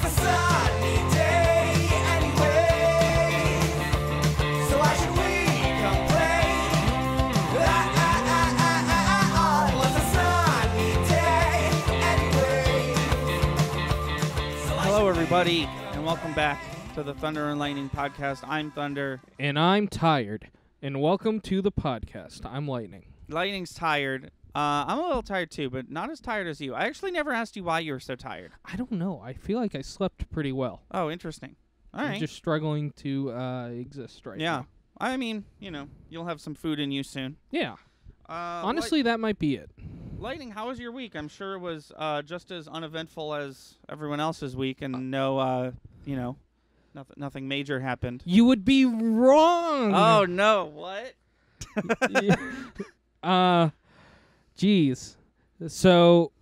a sunny day anyway. So why should we complain? It was a sunny day anyway. Hello, everybody, and welcome back to the Thunder and Lightning podcast. I'm Thunder. And I'm tired. And welcome to the podcast. I'm Lightning. Lightning's tired. I'm a little tired too, but not as tired as you. I actually never asked you why you were so tired. I don't know. I feel like I slept pretty well. Oh, interesting. All I'm right. just struggling to exist right Yeah. now. I mean, you know, you'll have some food in you soon. Yeah. Honestly, that might be it. Lightning, how was your week? I'm sure it was just as uneventful as everyone else's week, and no, nothing major happened. You would be wrong. Oh no! What? Geez. So,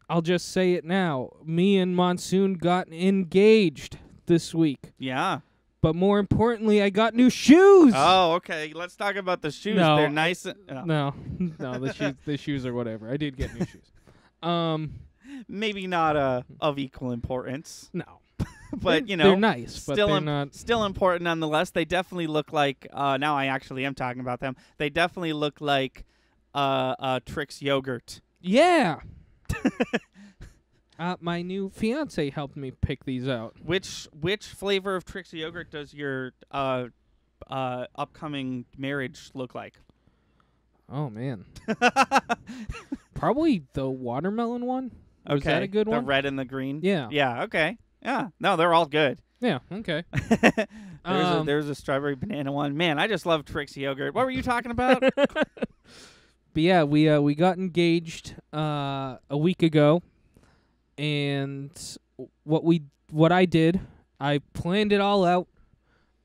I'll just say it now. Me and Monsoon got engaged this week. Yeah. But more importantly, I got new shoes. Oh, okay. Let's talk about the shoes. No. They're nice. No, the shoes are whatever. I did get new shoes. Maybe not of equal importance, No. but you know, they're nice, but still they're not. still important nonetheless. They definitely look like. Now I actually am talking about them. They definitely look like Trix yogurt. Yeah. My new fiance helped me pick these out. Which flavor of Trix yogurt does your upcoming marriage look like? Oh man. Probably the watermelon one. Was Okay, that a good the one? red and the green. Yeah. Yeah. Okay. Yeah. No, they're all good. Yeah. Okay. There's a strawberry banana one. Man, I just love Trix yogurt. What were you talking about? But yeah, we got engaged a week ago, and what I did, I planned it all out.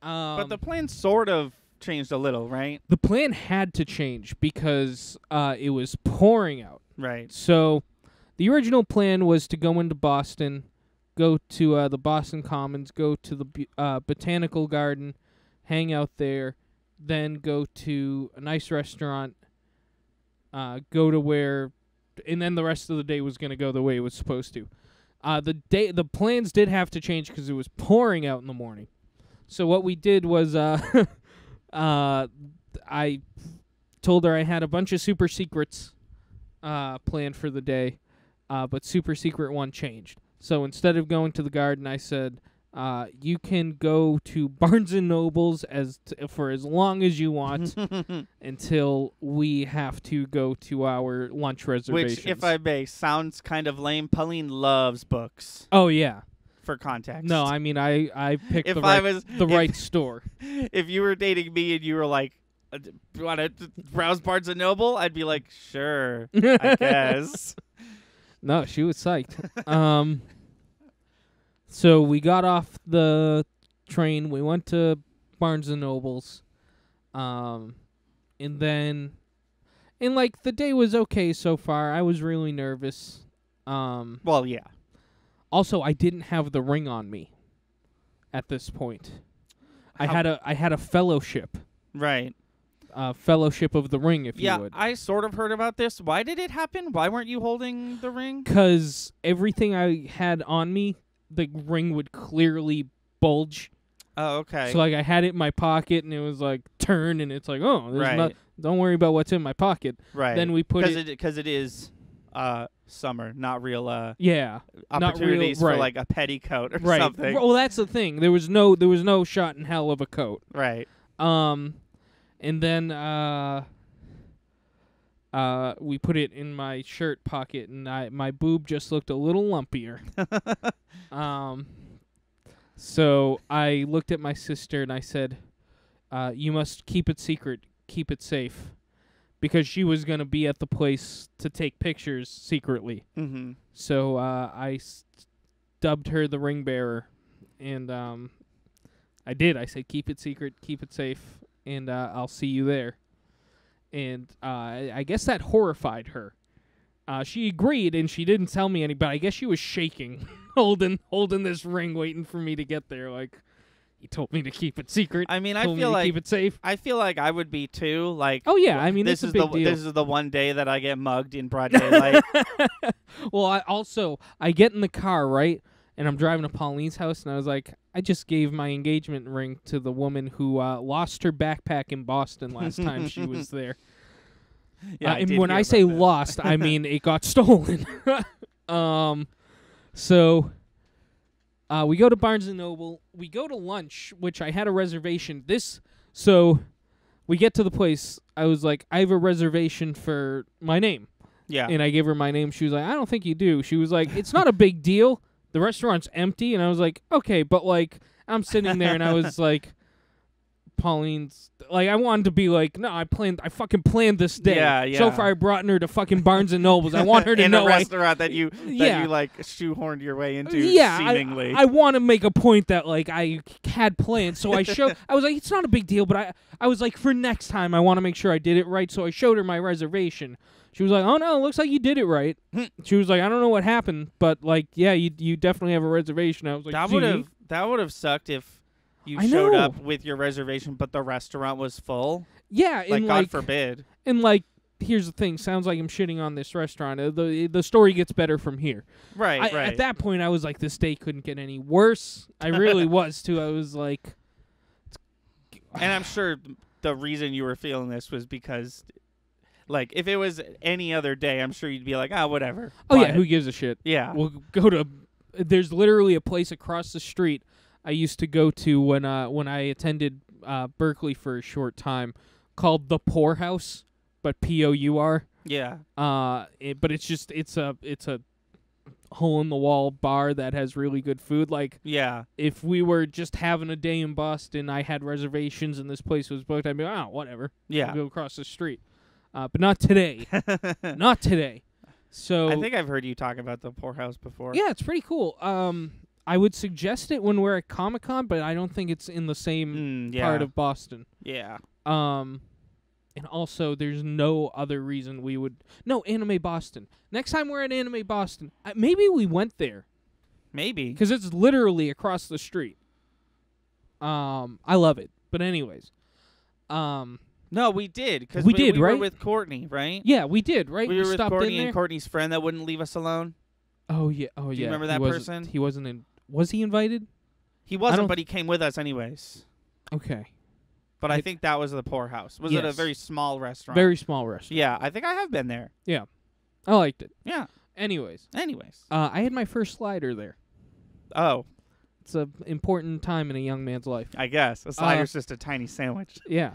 But the plan sort of changed a little, right? The plan had to change because it was pouring out. Right. So the original plan was to go into Boston, go to the Boston Commons, go to the Botanical Garden, hang out there, then go to a nice restaurant, go to where, and then the rest of the day was going to go the way it was supposed to. The plans did have to change because it was pouring out in the morning. So what we did was I told her I had a bunch of super secrets planned for the day, but super secret one changed. So instead of going to the garden, I said, you can go to Barnes & Noble's for as long as you want until we have to go to our lunch reservations. Which, if I may, sounds kind of lame. Pauline loves books. Oh, yeah. For context. No, I mean, I picked If the I right, was- the if- right store. If you were dating me and you were like, you want to browse Barnes & Noble? I'd be like, sure, I guess. No, she was psyched. So we got off the train. We went to Barnes & Noble's. And then, the day was okay so far. I was really nervous. Well, yeah. Also, I didn't have the ring on me at this point. I had a fellowship. Right. Fellowship of the ring, if you would. Yeah, I sort of heard about this. Why did it happen? Why weren't you holding the ring? Because everything I had on me, the ring would clearly bulge. Oh, okay. So, I had it in my pocket, and it was, turn, and it's like, oh, there's Right. don't worry about what's in my pocket. Right. Then we put it... Because it is summer, not real Yeah. opportunities right. for, a petticoat or Right. something. Well, that's the thing. There was no shot in hell of a coat. Right. And then we put it in my shirt pocket, and my boob just looked a little lumpier. So I looked at my sister and I said, "You must keep it secret, keep it safe," because she was gonna be at the place to take pictures secretly. Mm-hmm. So I dubbed her the ring bearer, and I did. I said, "Keep it secret, keep it safe." And I'll see you there. And I guess that horrified her. She agreed, and she didn't tell me any, but I guess she was shaking, holding this ring, waiting for me to get there. He told me to keep it secret. I mean, told me to keep it safe. I feel like I would be too. Oh yeah, I mean, this it's is a big deal. This is the one day that I get mugged in broad daylight. Well, I get in the car, right? And I'm driving to Pauline's house, and I was like, I just gave my engagement ring to the woman who lost her backpack in Boston last time she was there. Yeah, And when I say lost, I mean it got stolen. So we go to Barnes & Noble. We go to lunch, which I had a reservation. So we get to the place. I was like, I have a reservation for my name. Yeah. And I gave her my name. She was like, I don't think you do. She was like, it's not a big deal. The restaurant's empty. And I was like, okay. But, like, I'm sitting there, and I was like, Pauline's, like, I wanted to be like, no, I fucking planned this day. Yeah. So far, I brought her to fucking Barnes & Noble's. I want her to in know. a restaurant that you Yeah. like shoehorned your way into. Yeah, seemingly. I want to make a point that like I had planned, so I showed. I was like, it's not a big deal, but I was like, for next time, I want to make sure I did it right. So I showed her my reservation. She was like, oh no, it looks like you did it right. She was like, I don't know what happened, but like, yeah, you definitely have a reservation. I was like, that would have sucked if you I showed know. up with your reservation, but the restaurant was full. yeah, Like, and God forbid. And like, here's the thing. Sounds like I'm shitting on this restaurant. The story gets better from here. Right. At that point, I was like, this day couldn't get any worse. I really was too. I was like, And I'm sure the reason you were feeling this was because, like, if it was any other day, I'm sure you'd be like, whatever. oh yeah, But- who gives a shit? Yeah. We'll go to. There's literally a place across the street I used to go to when I attended Berkeley for a short time, called the Pour House, but POUR. Yeah. But it's a hole in the wall bar that has really good food. Like, Yeah. if we were just having a day in Boston, I had reservations and this place was booked, I'd be like, whatever. Yeah. I'll go across the street. But not today. Not today. So I think I've heard you talk about the poorhouse before. yeah, it's pretty cool. I would suggest it when we're at Comic-Con, but I don't think it's in the same part of Boston. Yeah. And also, there's no other reason we would... No, Anime Boston. Next time we're at Anime Boston, maybe we went there. Maybe. Because it's literally across the street. I love it. But anyways. No, we did. Because We did, we right? were with Courtney, right? Yeah, we did, right? We were with stopped Courtney in and there. Courtney's friend that wouldn't leave us alone. Oh, yeah. Oh, yeah. Do you remember He that wasn't- person? He wasn't in... Was he invited? He don't- wasn't, but he came with us anyways. Okay. But I think that was the poorhouse. Was it a Yes. very small restaurant? Very small restaurant. Yeah, I think I have been there. I liked it. Yeah. Anyways. Anyways. I had my first slider there. Oh, It's an important time in a young man's life. I guess. A slider's just a tiny sandwich. Yeah.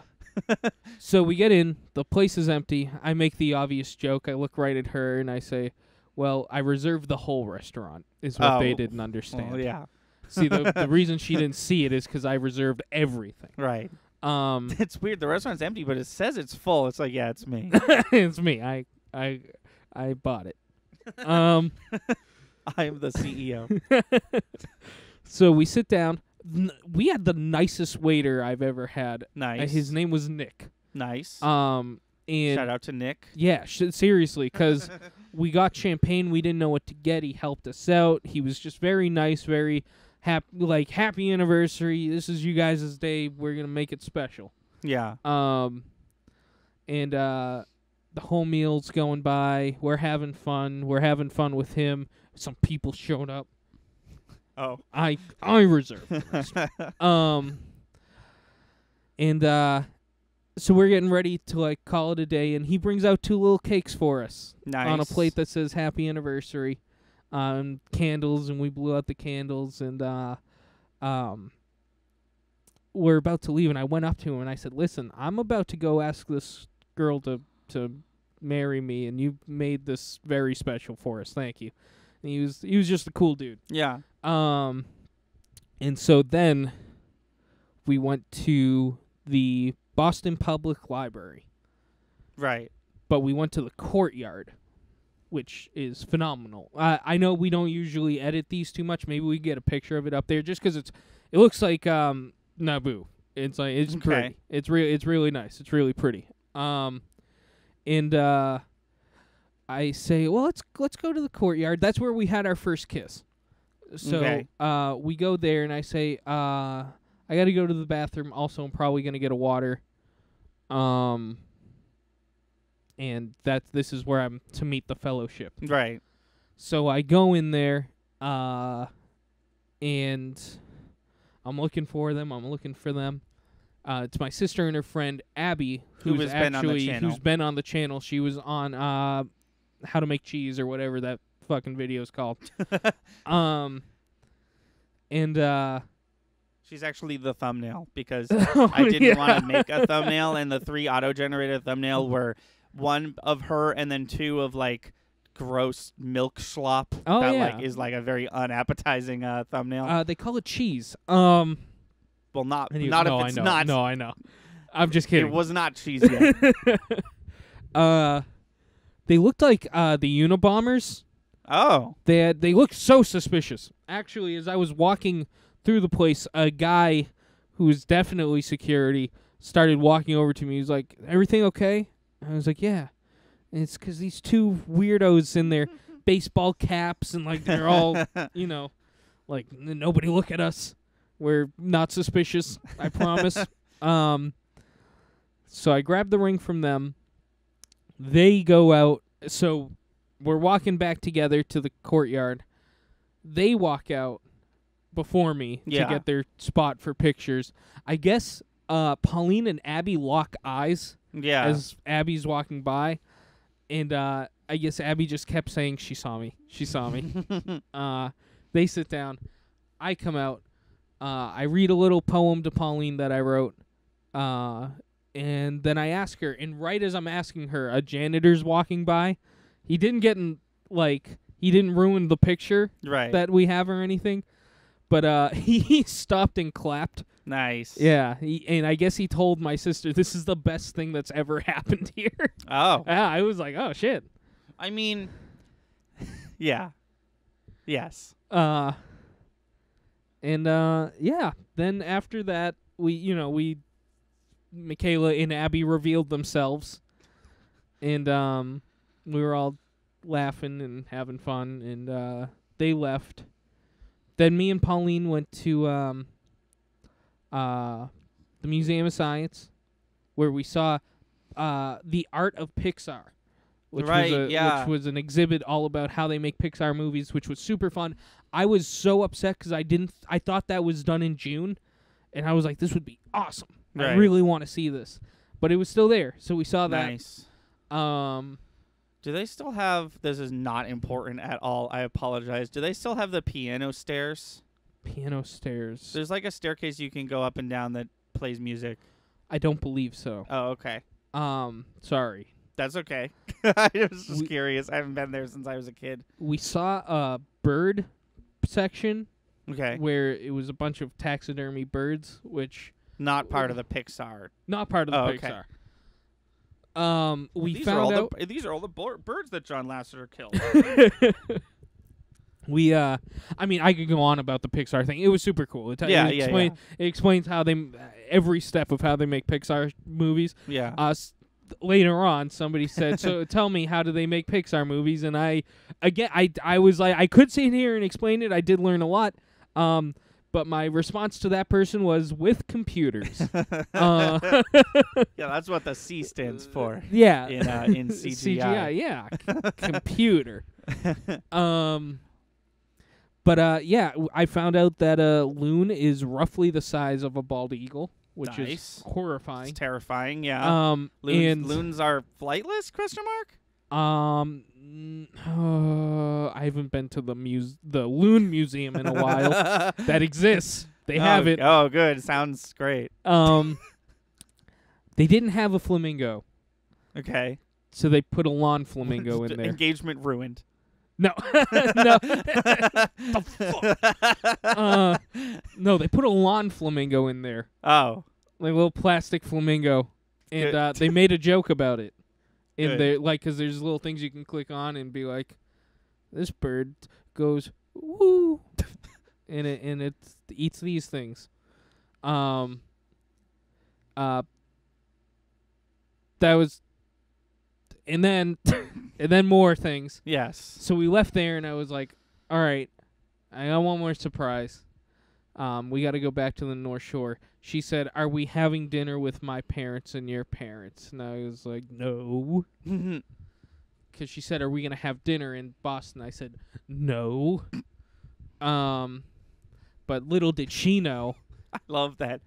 So we get in. The place is empty. I make the obvious joke. I look right at her and I say, well, I reserved the whole restaurant, is what they Oh. didn't understand. Well, yeah. See, the reason she didn't see it is because I reserved everything. Right. It's It's weird. The restaurant's empty, but it says it's full. It's like, yeah, it's me. it's me. I bought it. I am the CEO. So we sit down. We had the nicest waiter I've ever had. Nice. His name was Nick. Nice. And Shout out to Nick. yeah, seriously, because we got champagne. We didn't know what to get. He helped us out. He was just very nice, very happy anniversary. This is you guys' day. We're gonna make it special. Yeah. And the whole meal's going by. We're having fun. We're having fun with him. Some people showed up. Oh. I reserved the rest. So we're getting ready to like call it a day, and he brings out 2 little cakes for us Nice. on a plate that says "Happy Anniversary," candles, and we blew out the candles, and we're about to leave, and I went up to him and I said, "Listen, I'm about to go ask this girl to marry me, and you made this very special for us. Thank you." And he was just a cool dude. Yeah. And so then we went to the Boston Public Library, Right. but we went to the courtyard, which is phenomenal. I know we don't usually edit these too much. Maybe we get a picture of it up there just because it looks like Naboo. It's Okay. pretty. It's really nice. It's really pretty. I say, well, let's go to the courtyard. That's where we had our first kiss. So Okay. We go there, and I say, I got to go to the bathroom. Also, I'm probably gonna get a water. And this is where I'm to meet the fellowship. Right. So I go in there, and I'm looking for them. It's my sister and her friend Abby, who's been on the channel. She was on How to Make Cheese or whatever that fucking video is called. And she's actually the thumbnail because I didn't want to make a thumbnail, and the 3 auto-generated thumbnail were 1 of her and then 2 of like gross milk slop like is like a very unappetizing thumbnail. They call it cheese. Well, not anyway, not no, if it's I know. not. No, I know. I'm just kidding. It was not cheese yet. They looked like the Unabombers. Oh. They looked so suspicious. Actually, as I was walking through the place, a guy who was definitely security started walking over to me. He was like, "Everything okay?" I was like, "Yeah." And it's because these 2 weirdos in their baseball caps and like they're all, like nobody look at us. We're not suspicious, I promise. So I grabbed the ring from them. They go out. So we're walking back together to the courtyard. They walk out before me to get their spot for pictures. I guess Pauline and Abby lock eyes as Abby's walking by. And I guess Abby just kept saying, "She saw me. She saw me." They sit down. I come out. I read a little poem to Pauline that I wrote. And then I ask her, and right as I'm asking her, a janitor's walking by. He didn't he didn't ruin the picture that we have or anything. But he stopped and clapped. Nice. Yeah, and I guess he told my sister, "This is the best thing that's ever happened here." Oh. Yeah, I was like, "Oh, shit." I mean, yeah. Yes. And then after that, Michaela and Abby revealed themselves, and we were all laughing and having fun, and they left. Then me and Pauline went to the Museum of Science, where we saw the Art of Pixar, which was an exhibit all about how they make Pixar movies, which was super fun. I was so upset because I thought that was done in June, and I was like, this would be awesome. Right. I really want to see this, but it was still there, so we saw that. Nice. Do they still have? This is not important at all. I apologize. Do they still have the piano stairs? Piano stairs. There's like a staircase you can go up and down that plays music. I don't believe so. Oh, okay. Sorry. That's okay. I was just curious. I haven't been there since I was a kid. We saw a bird section. Okay. Where it was a bunch of taxidermy birds, which not part of the Pixar. Not part of the Pixar. We these found out these are all the birds that John Lasseter killed. I mean, I could go on about the Pixar thing. It was super cool. It explains how they every step of how they make Pixar movies. Yeah. Later on, somebody said, "So tell me, how do they make Pixar movies?" And I was like, I could sit here and explain it. I did learn a lot. But my response to that person was with computers. Yeah, that's what the C stands for. Yeah. In CGI. CGI, yeah. Computer. But yeah, I found out that a loon is roughly the size of a bald eagle, which is horrifying. It's terrifying, yeah. Loons are flightless? ? I haven't been to the Loon Museum in a while. That exists. They have it. Oh, good. Sounds great. They didn't have a flamingo. Okay. So they put a lawn flamingo in there. Engagement ruined. No. No. No, they put a lawn flamingo in there. Oh. Like a little plastic flamingo. And they made a joke about it. In there, like, because there's little things you can click on and be like, this bird goes woo, and it eats these things. That was, and then more things. Yes. So we left there, and I was like, all right, I got one more surprise. We got to go back to the North Shore. She said, "Are we having dinner with my parents and your parents?" And I was like, "No." Because she said, "Are we going to have dinner in Boston?" I said, "No." But little did she know. I love that.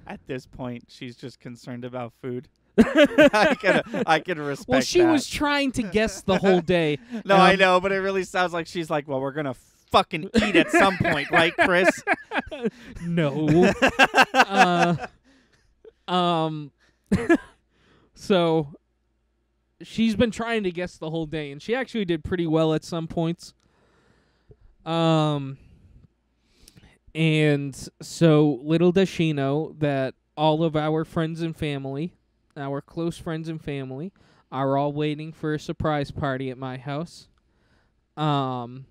At this point, she's just concerned about food. I can respect Well, she that. was trying to guess the whole day. No, I know, but it really sounds like she's like, well, we're going to fucking eat at some point, right, Chris? No. So she's been trying to guess the whole day, and she actually did pretty well at some points. And so little does she know that all of our friends and family, our close friends and family, are all waiting for a surprise party at my house. And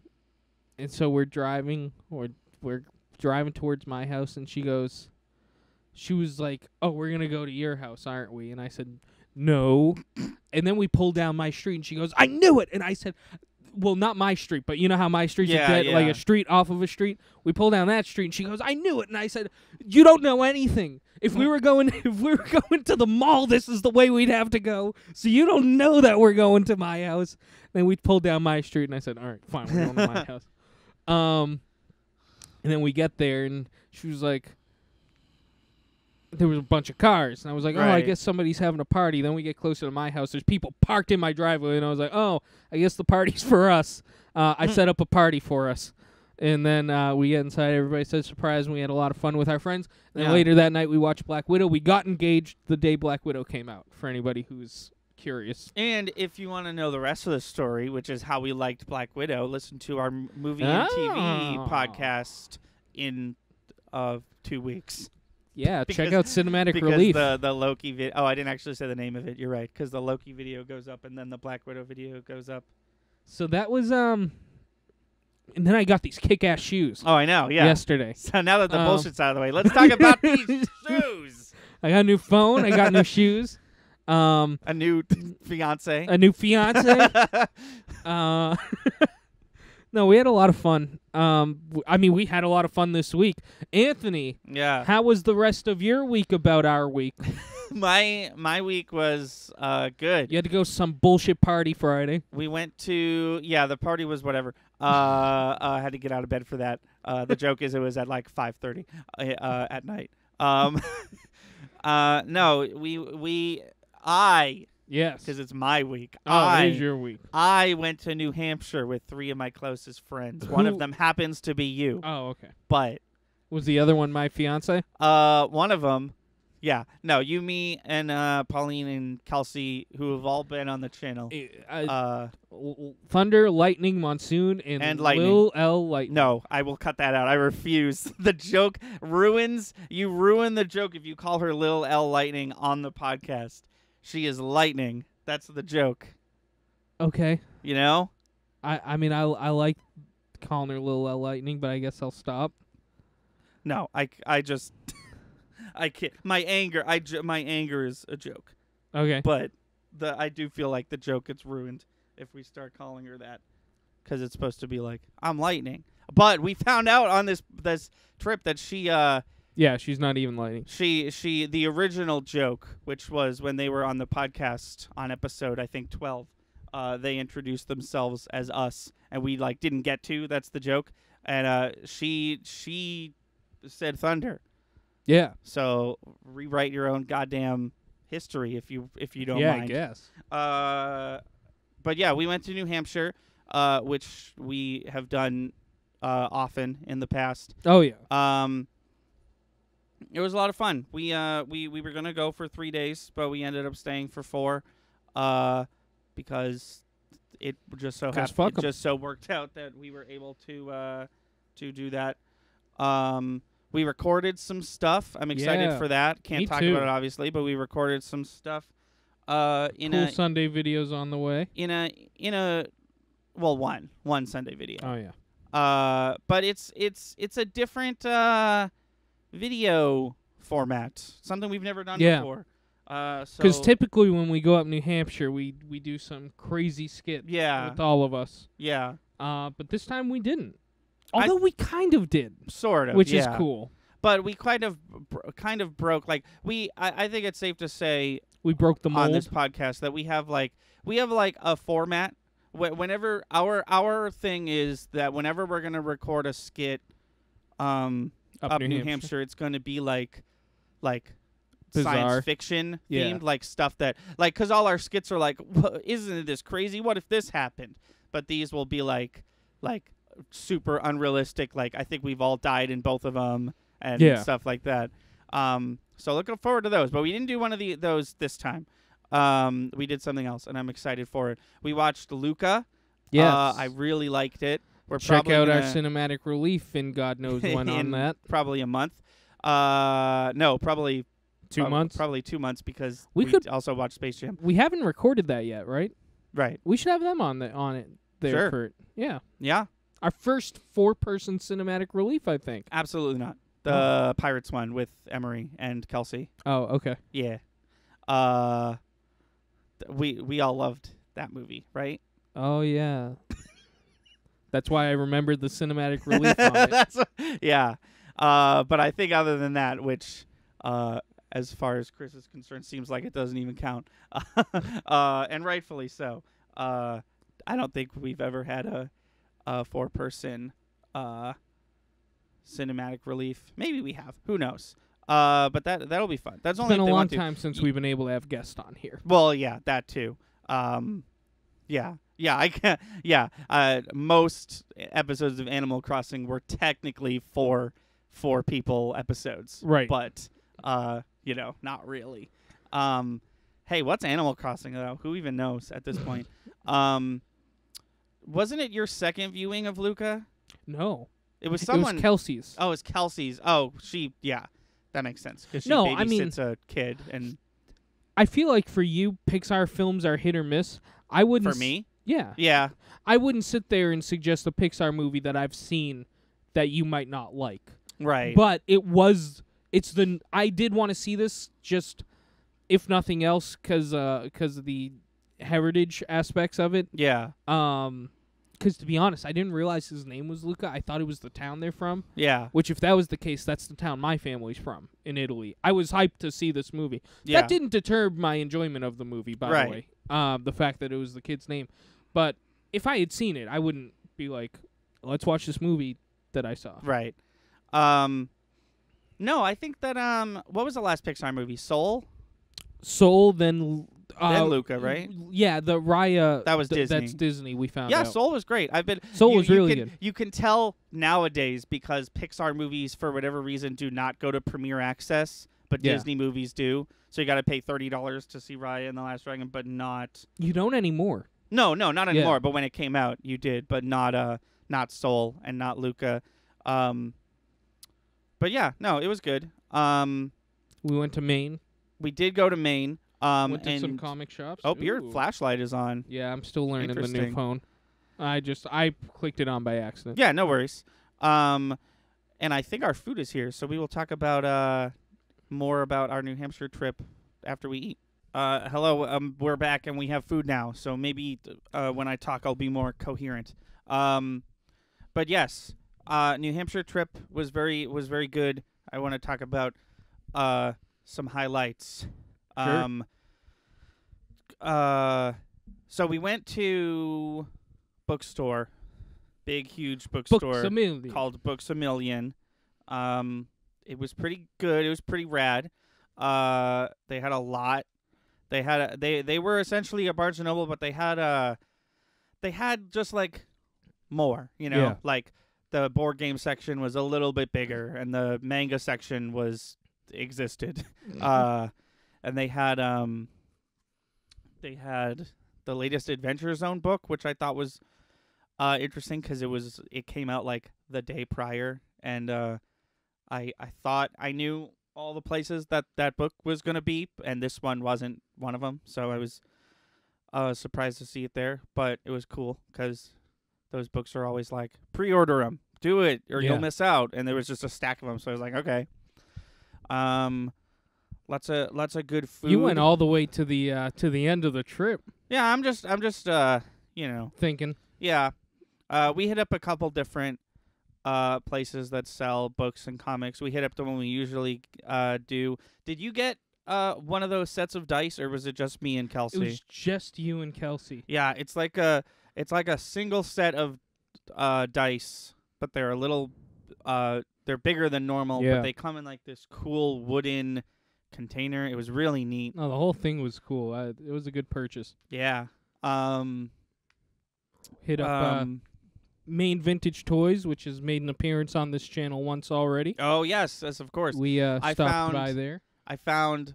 so we're driving towards my house, and she was like, "Oh, we're going to go to your house, aren't we?" And I said, "No." And then we pulled down my street, and she goes, "I knew it." And I said, well, not my street, but you know how my street's like a street off of a street? We pulled down that street, and she goes, "I knew it." And I said, "You don't know anything. If we were going to the mall, this is the way we'd have to go. So you don't know that we're going to my house." Then we pulled down my street, and I said, "All right, fine, we're going to my house." And then we get there, and she was like, there was a bunch of cars, and I was like, "Oh, I Right. guess somebody's having a party." Then we get closer to my house. There's people parked in my driveway, and I was like, "Oh, I guess the party's for us." I set up a party for us. And then we get inside. Everybody said surprise, and we had a lot of fun with our friends. And then later that night, we watched Black Widow. We got engaged the day Black Widow came out, for anybody who's curious. And if you want to know the rest of the story, which is how we liked Black Widow, listen to our movie and TV podcast in 2 weeks. Yeah, check Because- out Cinematic Because Relief. the Loki video. Oh, I didn't actually say the name of it. You're right. Because the Loki video goes up, and then the Black Widow video goes up. So that was and then I got these kick-ass shoes Oh, I know. Yeah. yesterday. So now that the bullshit's out of the way, let's talk about these shoes. I got a new phone. I got new shoes. A new fiance. A new fiance. No, we had a lot of fun. I mean, we had a lot of fun this week. Anthony, Yeah. how was the rest of your week about our week? My week was good. You had to go to some bullshit party Friday. We went to the party was whatever. I had to get out of bed for that. The joke is it was at like 5:30 at night. No, I Yes. because it's my week. Oh, it is your week. I went to New Hampshire with 3 of my closest friends. One of Who- them happens to be you, Oh, okay. but Was the other one my fiance? one of them, yeah, no, you, me, and Pauline and Kelsey, who have all been on the channel. Thunder, Lightning, Monsoon, and Lightning. Lil L Lightning. No, I will cut that out. I refuse. The joke ruins. You ruin the joke if you call her Lil L Lightning on the podcast. She is lightning. That's the joke. Okay. You know? I mean, I like calling her Lil L Lightning, but I guess I'll stop. No, I just I can't. My anger is a joke. Okay. But I do feel like the joke gets ruined if we start calling her that, because it's supposed to be like, I'm lightning. But we found out on this trip that she Yeah, she's not even Lightning. she the original joke, which was when they were on the podcast on episode I think 12, they introduced themselves as us, and we like didn't get to. That's the joke, and she said Thunder. Yeah. So rewrite your own goddamn history if you don't Yeah, mind. I guess. But yeah, we went to New Hampshire, which we have done often in the past. Oh yeah. It was a lot of fun. We were gonna go for 3 days, but we ended up staying for 4, because it just so fuck 'em. just so worked out that we were able to do that. We recorded some stuff. I'm excited Yeah, for that. Can't me talk too. about it obviously, but we recorded some stuff. In Cool a Sunday videos on the way. in a well, one Sunday video. Oh yeah. But it's a different video format, something we've never done Yeah. before. Because So typically when we go up New Hampshire, we do some crazy skit yeah, with all of us. yeah, But this time we didn't. I- Although we kind of did, sort of, which is yeah. cool. But we kind of broke. Like I think it's safe to say We broke the mold. on this podcast that we have like a format. Whenever our thing is that whenever we're gonna record a skit, Up New Hampshire, it's going to be like Bizarre. science fiction Yeah. themed, like stuff that like because all our skits are like, isn't this crazy? What if this happened? But these will be like super unrealistic. Like I think we've all died in both of them and Yeah. stuff like that. So looking forward to those. But we didn't do one of those this time. We did something else, and I'm excited for it. We watched Luca. Yes. I really liked it. We're Check probably out our gonna- cinematic relief in God knows when on in that. Probably a month. No, probably 2 months. Probably 2 months because We could- also watch Space Jam. We haven't recorded that yet, right? Right. We should have them on it there Sure. for it. Yeah. Yeah. Our first 4-person cinematic relief, I think. Absolutely not. The Pirates one with Emery and Kelsey. Oh, okay. Yeah. We all loved that movie, right? Oh yeah. That's why I remembered the cinematic relief on it. Yeah. But I think other than that, which as far as Chris is concerned, seems like it doesn't even count. And rightfully so. I don't think we've ever had a 4-person cinematic relief. Maybe we have. Who knows? But that'll be fun. That's It's only been if a they long want to. time since we've been able to have guests on here. Well, yeah, that too. Yeah. I can. Yeah. Most episodes of Animal Crossing were technically four people episodes. Right. But not really. Hey, what's Animal Crossing though? Who even knows at this point? Wasn't it your second viewing of Luca? No. It was It someone. was Kelsey's. Oh, it's Kelsey's. Oh, yeah. That makes sense because she No, babysits I mean- a kid, and I feel like for you, Pixar films are hit or miss. I wouldn't. for me, Yeah. yeah, I wouldn't sit there and suggest a Pixar movie that I've seen that you might not like. right. But I did want to see this just, if nothing else, because of the heritage aspects of it. Yeah, Because to be honest, I didn't realize his name was Luca. I thought it was the town they're from. yeah, Which, if that was the case, that's the town my family's from in Italy. I was hyped to see this movie. yeah. That didn't deter my enjoyment of the movie, by Right. the way. The fact that it was the kid's name. But if I had seen it, I wouldn't be like, let's watch this movie that I saw. Right. No, I think that what was the last Pixar movie? Soul? Soul, then Luca, right? Yeah, the Raya. That was Disney. That's Disney. We found Yeah, out. Soul was great. Soul was really can, good. You can tell nowadays because Pixar movies, for whatever reason, do not go to premiere access, but Yeah. Disney movies do. So you got to pay $30 to see Raya and the Last Dragon, but not. You don't anymore. No, not Yeah. anymore. But when it came out, you did, but not Soul and not Luca. But yeah, no, it was good. We went to Maine. We did go to Maine. Went to and some comic shops. oh, your Ooh. flashlight is on. Yeah, I'm still learning the new Interesting. phone. I clicked it on by accident. Yeah, no worries. And I think our food is here, so we will talk about more about our New Hampshire trip after we eat. Hello, we're back and we have food now, so maybe when I talk I'll be more coherent. But yes, New Hampshire trip was very good. I want to talk about some highlights. Sure. So we went to bookstore, big huge bookstore Books a million. called Books a Million. It was pretty good. It was pretty rad. They had a lot. They were essentially a Barnes and Noble, but they had just like more, Yeah. like the board game section was a little bit bigger and the manga section existed. And they had the latest Adventure Zone book, which I thought was interesting because it came out like the day prior, and I thought I knew all the places that book was gonna be, and this one wasn't one of them, so I was surprised to see it there, but it was cool because those books are always like pre-order them, do it, or Yeah. you'll miss out, and there was just a stack of them, so I was like, okay. Lots of good food. You went all the way to the end of the trip. Yeah, I'm just Thinking. yeah. We hit up a couple different places that sell books and comics. We hit up the one we usually do. Did you get one of those sets of dice, or was it just me and Kelsey? It was just you and Kelsey. Yeah, it's like a single set of dice, but they're a little they're bigger than normal, Yeah. but they come in like this cool wooden container. It was really neat. No, the whole thing was cool. It was a good purchase. Yeah. Hit up Main Vintage Toys, which has made an appearance on this channel once already. Oh yes, of course. We stopped by there. I found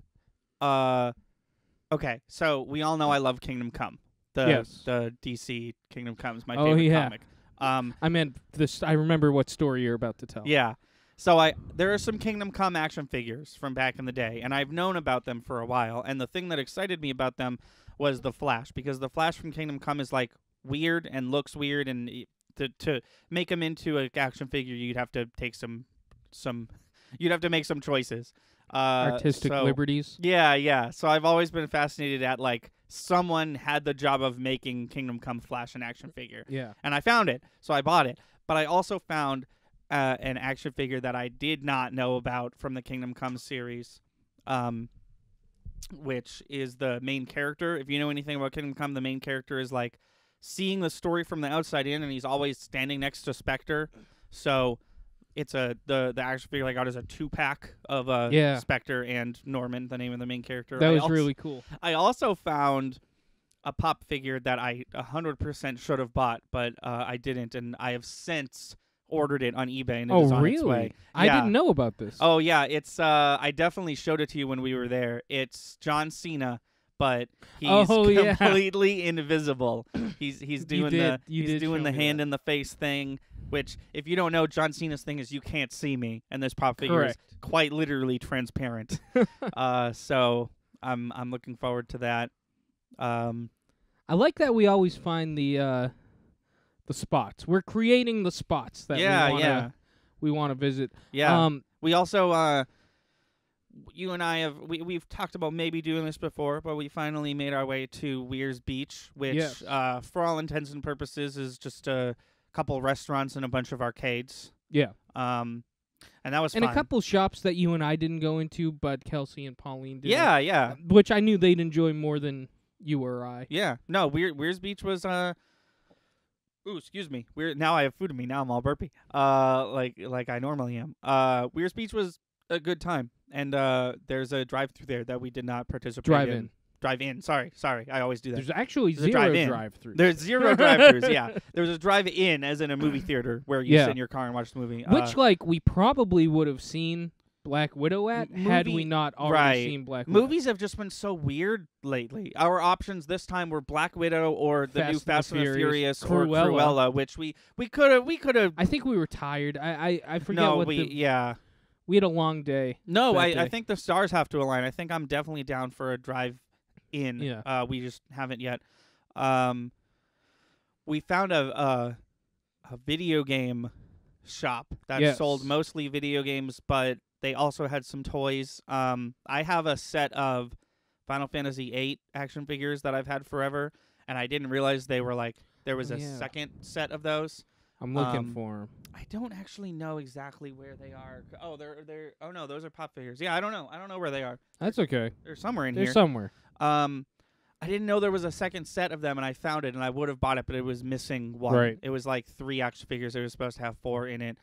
okay, so we all know I love Kingdom Come. The DC Kingdom Come is my favorite comic. I meant this. I remember what story you're about to tell. Yeah. So there are some Kingdom Come action figures from back in the day, and I've known about them for a while. And the thing that excited me about them was the Flash, because the Flash from Kingdom Come is like weird and looks weird, and to make him into an action figure, you'd have to take you'd have to make some choices. Artistic liberties. Yeah. So I've always been fascinated at like someone had the job of making Kingdom Come Flash an action figure. Yeah. And I found it, so I bought it. But I also found an action figure that I did not know about from the Kingdom Come series, which is the main character. If you know anything about Kingdom Come, the main character is like seeing the story from the outside in, and he's always standing next to Spectre. So it's the action figure I got is a 2-pack of Spectre and Norman, the name of the main character. That was really cool. I also found a pop figure that I 100% should have bought, but I didn't, and I have since ordered it on eBay, and it is on its way. I didn't know about this. Oh yeah, it's I definitely showed it to you when we were there. It's John Cena, but he's completely invisible. He's doing the hand in the face thing, which if you don't know, John Cena's thing is you can't see me, and this pop figure is quite literally transparent. So I'm looking forward to that. I like that we always find the spots. We're creating the spots that we want to visit. Yeah. We also you and I we've talked about maybe doing this before, but we finally made our way to Weir's Beach, which for all intents and purposes is just a couple restaurants and a bunch of arcades. Yeah. And that was fun. And a couple shops that you and I didn't go into, but Kelsey and Pauline did. Yeah. Which I knew they'd enjoy more than you or I. Yeah. No, Weir's Beach was ooh, excuse me. Now I have food in me. Now I'm all burpy. Like I normally am. Weir's Beach was a good time, and there's a drive-through there that we did not participate in. Drive-in. Sorry. I always do that. There's actually zero drive-throughs. There's zero drive-throughs. Yeah. There's a drive-in, as in a movie theater where you sit in your car and watch the movie. Which we probably would have seen Black Widow at had we not already seen Black Widow. Movies have just been so weird lately. Our options this time were Black Widow or the new Fast and the Furious or Cruella, which we could have. I think we were tired. I forget what we had a long day. No, I think the stars have to align. I think I'm definitely down for a drive-in. Yeah. We just haven't yet. We found a video game shop that sold mostly video games, but they also had some toys. I have a set of Final Fantasy VIII action figures that I've had forever, and I didn't realize they were there was a second set of those. I'm looking for them. I don't actually know exactly where they are. Oh, they're. Oh no, those are pop figures. Yeah, I don't know where they are. That's okay. They're somewhere in here. They're somewhere. I didn't know there was a second set of them, and I found it, and I would have bought it, but it was missing one. Right. It was 3 action figures. They were supposed to have 4 in it.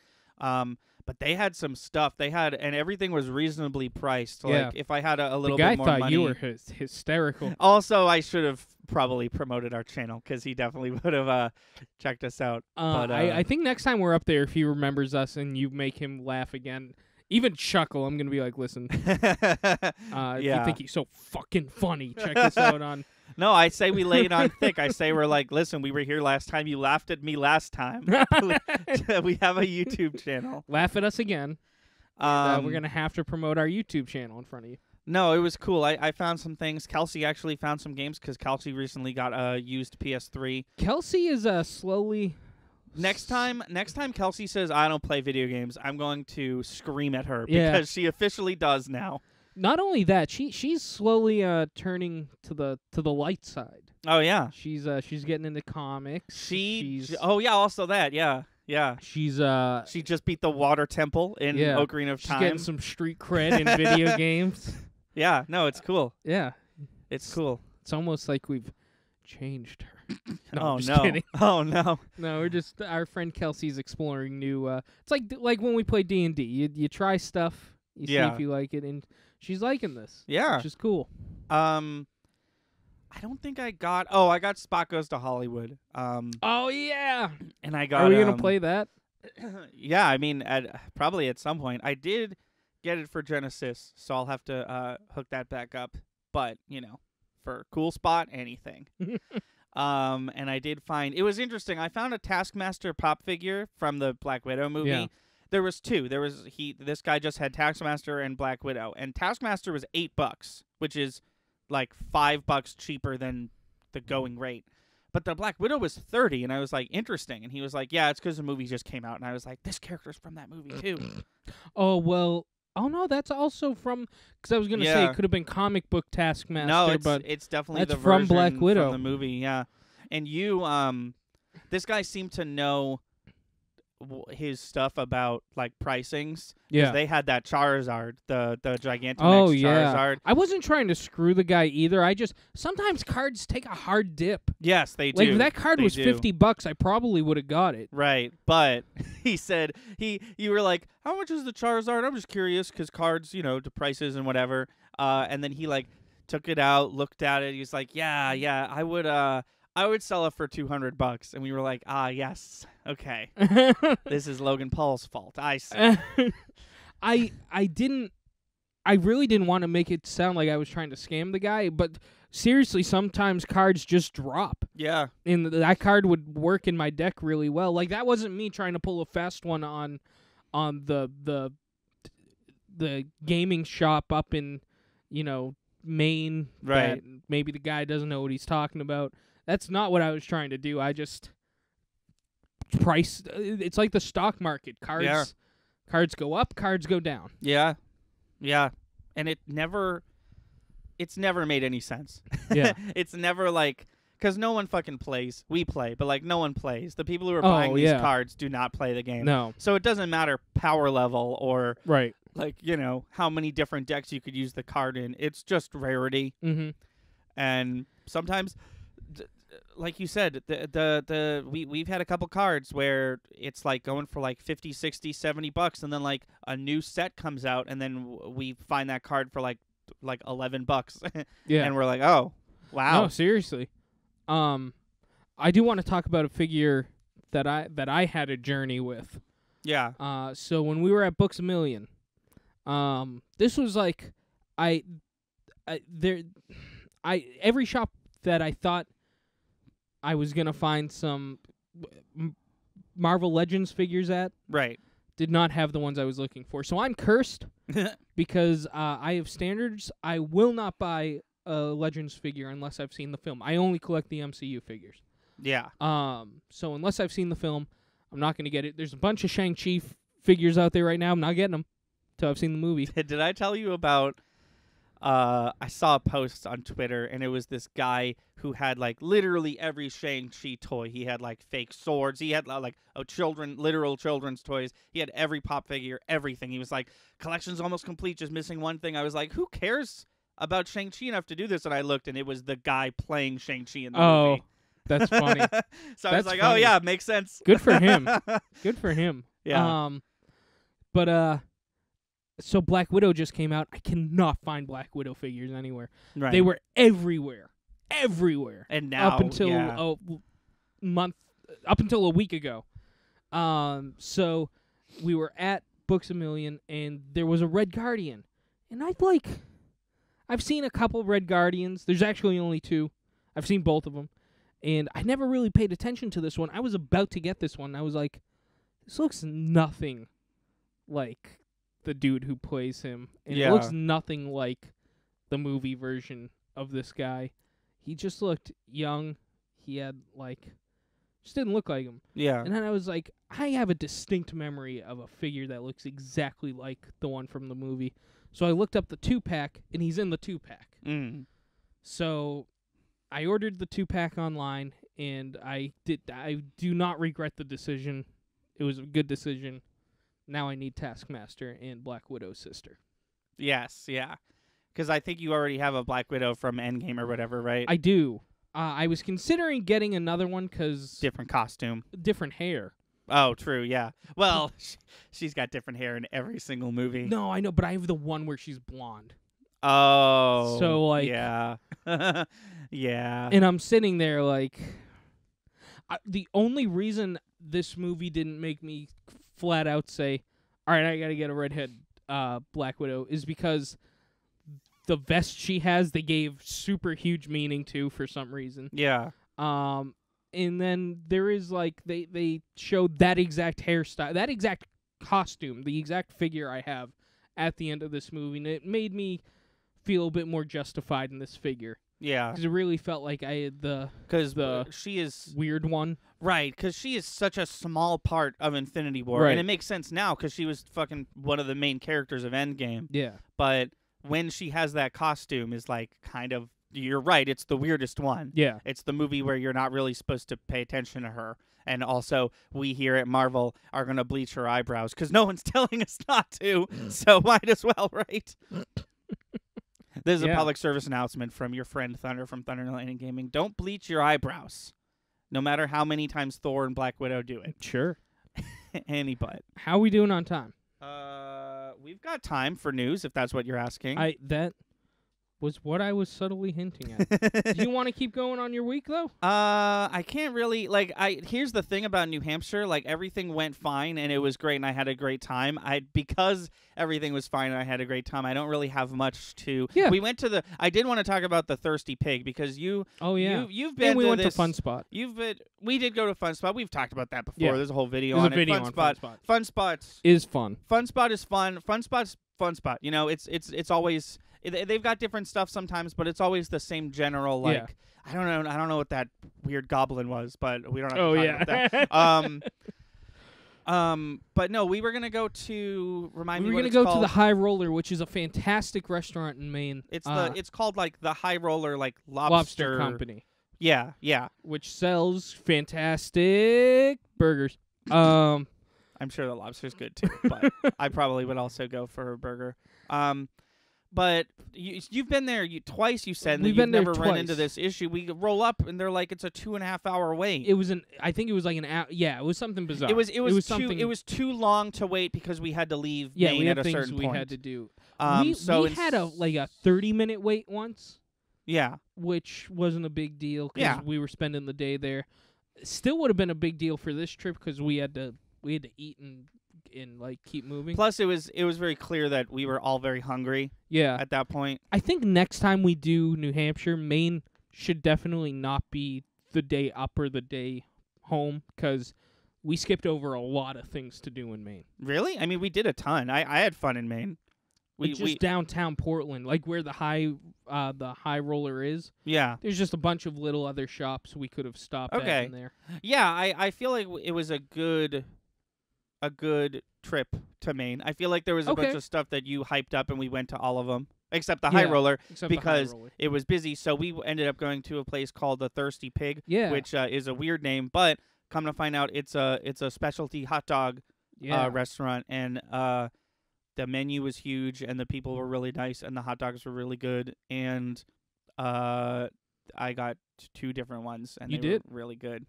But they had some stuff. And everything was reasonably priced. If I had a little bit more money. The guy thought you were hysterical. Also, I should have probably promoted our channel because he definitely would have checked us out. I think next time we're up there, if he remembers us and you make him laugh again, even chuckle, I'm going to be like, listen, if you think he's so fucking funny, check this out on... No, I say we lay it on thick. I say we're listen, we were here last time. You laughed at me last time. We have a YouTube channel. Laugh at us again. We're going to have to promote our YouTube channel in front of you. No, it was cool. I found some things. Kelsey actually found some games because Kelsey recently got a used PS3. Kelsey is slowly... Next time Kelsey says, I don't play video games, I'm going to scream at her because she officially does now. Not only that, she's slowly turning to the light side. Oh yeah, she's getting into comics. Also that yeah. She just beat the Water Temple in Ocarina of Time. She's getting some street cred in video games. Yeah, no, it's cool. Yeah, it's cool. It's almost like we've changed her. No, Oh I'm just no! kidding. Oh no! No, we're just our friend Kelsey's exploring new. It's like when we play D&D. You try stuff, you see Yeah. if you like it, and she's liking this, Yeah. which is cool. I don't think I got. Oh, I got Spot Goes to Hollywood. Oh yeah, And I got. are we gonna play that? Yeah, I mean, probably at some point. I did get it for Genesis, so I'll have to hook that back up. But for cool spot, anything. And I did find it was interesting. I found a Taskmaster pop figure from the Black Widow movie. Yeah. There was two. This guy just had Taskmaster and Black Widow, and Taskmaster was $8, which is like $5 cheaper than the going rate. But the Black Widow was 30, and I was like, interesting. And he was like, yeah, it's because the movie just came out. And I was like, this character's from that movie too. Oh well. Oh no, that's also from. Because I was gonna say Yeah. it could have been comic book Taskmaster, No, but it's definitely that's the from version Black Widow. from the movie. Yeah, and this guy seemed to know his stuff about like pricings. 'Cause yeah. they had that Charizard, the Gigantamax Oh yeah. Charizard. I wasn't trying to screw the guy either. I just sometimes cards take a hard dip. Yes, they do. Like if that card They was do. $50, I probably would have got it. Right, but he said you were like, how much is the Charizard? I'm just curious because cards, the prices and whatever. And then he like took it out, looked at it. He's like, yeah, I would sell it for $200. And we were like, yes, okay, this is Logan Paul's fault. I see. I really didn't want to make it sound like I was trying to scam the guy, but seriously, sometimes cards just drop. Yeah, And that card would work in my deck really well. Like that wasn't me trying to pull a fast one on the gaming shop up in, Maine. Right. that maybe the guy doesn't know what he's talking about. That's not what I was trying to do. I just it's like the stock market. Cards go up, cards go down. yeah, and it's never made any sense. Yeah. It's never like. Because no one fucking plays. We play, but like no one plays. The people who are buying these yeah. cards do not play the game. No. So it doesn't matter power level or Right. like, how many different decks you could use the card in. It's just rarity. Mm-hmm. And sometimes, like you said, we've had a couple cards where it's like going for like 50, 60, $70, and then like a new set comes out, and then we find that card for like $11. Yeah. And we're like, oh, wow. No, seriously. I do want to talk about a figure that I had a journey with. Yeah. So when we were at Books A Million, this was like every shop that I thought I was gonna find some Marvel Legends figures at Right. did not have the ones I was looking for. So I'm cursed because I have standards. I will not buy a Legends figure unless I've seen the film. I only collect the MCU figures. Yeah. So unless I've seen the film, I'm not going to get it. There's a bunch of Shang-Chi figures out there right now. I'm not getting them till I've seen the movie. Did I tell you about I saw a post on Twitter, and it was this guy who had like literally every Shang-Chi toy. He had like fake swords. He had like literal children's toys. He had every pop figure, everything. He was like, collection's almost complete, just missing one thing. I was like, who cares about Shang-Chi enough to do this? And I looked, and it was the guy playing Shang-Chi in the movie. That's funny. So I was That's like, funny. oh yeah, makes sense. Good for him. Good for him. Yeah. So Black Widow just came out. I cannot find Black Widow figures anywhere. Right. They were everywhere. Everywhere. And now, up until yeah. up until a week ago. So we were at Books A Million, and there was a Red Guardian. And I've seen a couple Red Guardians. There's actually only two. I've seen both of them. And I never really paid attention to this one. I was about to get this one. I was like, this looks nothing like the dude who plays him. And Yeah. it looks nothing like the movie version of this guy. He just looked young. He had, just didn't look like him. Yeah. And then I was like, I have a distinct memory of a figure that looks exactly like the one from the movie. So I looked up the 2-pack, and he's in the 2-pack. Mm. So I ordered the 2-pack online, and I do not regret the decision. It was a good decision. Now I need Taskmaster and Black Widow's sister. Yes, yeah. Because I think you already have a Black Widow from Endgame or whatever, right? I do. I was considering getting another one because Different costume. different hair. Oh, true, yeah. Well, she's got different hair in every single movie. No, I know, but I have the one where she's blonde. Oh. So, like- Yeah. Yeah. And I'm sitting there like, the only reason this movie didn't make me flat out say, all right, I got to get a redhead Black Widow is because the vest she has, they gave super huge meaning to for some reason. Yeah. And then there is like, they showed that exact hairstyle, that exact costume, the exact figure I have at the end of this movie. And it made me feel a bit more justified in this figure. Yeah. Because it really felt like I had Because the she is... weird one. Right, because she is such a small part of Infinity War. Right. And it makes sense now because she was fucking one of the main characters of Endgame. Yeah. But when she has that costume is like kind of... You're right, it's the weirdest one. Yeah. It's the movie where you're not really supposed to pay attention to her. And also, we here at Marvel are going to bleach her eyebrows because no one's telling us not to. So might as well, right? This is a Yeah. public service announcement from your friend Thunder from Thunder and Lightning Gaming. Don't bleach your eyebrows, no matter how many times Thor and Black Widow do it. Sure. Any but. How we doing on time? We've got time for news if that's what you're asking. That was what I was subtly hinting at. Do you want to keep going on your week though? I can't really here's the thing about New Hampshire, like everything went fine and it was great and I had a great time. Because everything was fine and I had a great time, I don't really have much to. Yeah. We went to I did want to talk about the Thirsty Pig because you've been And we to went to this, Fun Spot. We did go to Fun Spot. We've talked about that before. Yeah. There's a whole video There's on a it. video Fun on Spot. Fun Spot. Fun Spot's Is fun. Fun Spot is fun. Fun Spot's Fun Spot. You know, it's always they've got different stuff sometimes, but it's always the same general like Yeah. I don't know what that weird goblin was, but we don't have to Oh talk yeah. about that. But no, we were gonna go to remind We me were what gonna it's go called. to the High Roller, which is a fantastic restaurant in Maine. It's called like the High Roller like Lobster Company, Yeah, yeah. which sells fantastic burgers. I'm sure the lobster's good too, but I probably would also go for a burger. But you've been there twice. You said and We've you've been there never run into twice. this issue. We roll up and they're like it's a 2.5 hour wait. It was I think it was like an hour. Yeah, it was something bizarre. It was something. It was too long to wait because we had to leave Yeah, Maine we at had a things certain we point. had to do. So we had a 30-minute wait once, yeah. which wasn't a big deal because Yeah. we were spending the day there. Still would have been a big deal for this trip because we had to eat and like keep moving. Plus, it was very clear that we were all very hungry Yeah, at that point. I think next time we do New Hampshire, Maine should definitely not be the day up or the day home because we skipped over a lot of things to do in Maine. Really? I mean, we did a ton. I had fun in Maine. Like just downtown Portland, like where the high roller is. Yeah. There's just a bunch of little other shops we could have stopped Okay. at in there. Yeah, I feel like it was a good trip to Maine. I feel like there was a bunch Okay. of stuff that you hyped up and we went to all of them except the High Yeah, Roller Except the high because roller. it was busy. So we ended up going to a place called the Thirsty Pig, Yeah, which is a weird name, but come to find out it's a specialty hot dog restaurant and the menu was huge and the people were really nice and the hot dogs were really good and I got 2 different ones and You they did? were really good.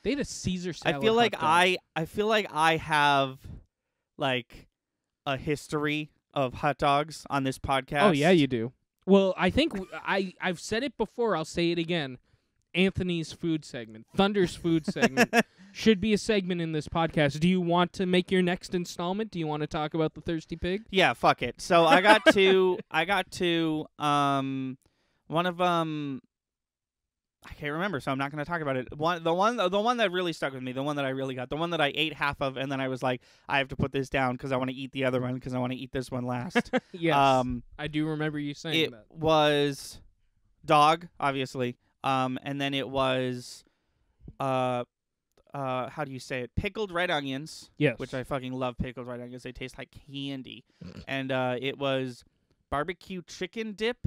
they had a Caesar salad. I feel like hot dog. I feel like I have like a history of hot dogs on this podcast. Oh yeah, you do. Well, I think I've said it before. I'll say it again. Anthony's food segment, Thunder's food segment, should be a segment in this podcast. Do you want to make your next installment? Do you want to talk about the Thirsty Pig? Yeah, fuck it. So I got to one of I can't remember, so I'm not going to talk about it. The one that really stuck with me, the one that I really got, the one that I ate half of, and then I was like, I have to put this down because I want to eat the other one because I want to eat this one last. Yes, I do remember you saying It that. was dog, obviously, and then it was, how do you say it? Pickled red onions, Yes, which I fucking love pickled red onions. They taste like candy, and it was barbecue chicken dip.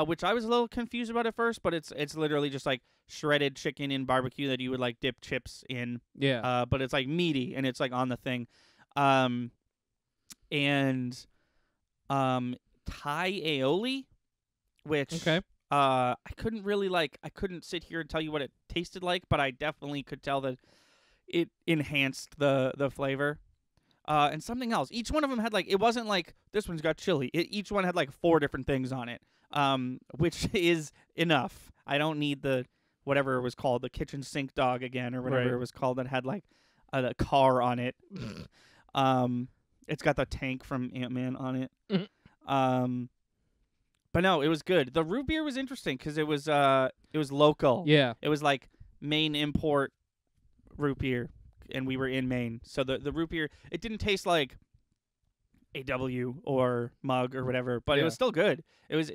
Which I was a little confused about at first, but it's literally just like shredded chicken in barbecue that you would like dip chips in. yeah. But it's like meaty and it's like on the thing. And Thai aioli, which Okay. I couldn't really I couldn't sit here and tell you what it tasted like, but I definitely could tell that it enhanced the flavor. And something else. Each one of them had it wasn't like this one's got chili. Each one had 4 different things on it, which is enough. I don't need the whatever it was called, the kitchen sink dog again or whatever Right. it was called that had a car on it. It's got the tank from Ant-Man on it. Mhm. But no, it was good. The root beer was interesting because it was local. Yeah. It was Maine import root beer, and we were in Maine. So the root beer, it didn't taste like AW or Mug or whatever, but it Yeah. was still good. It was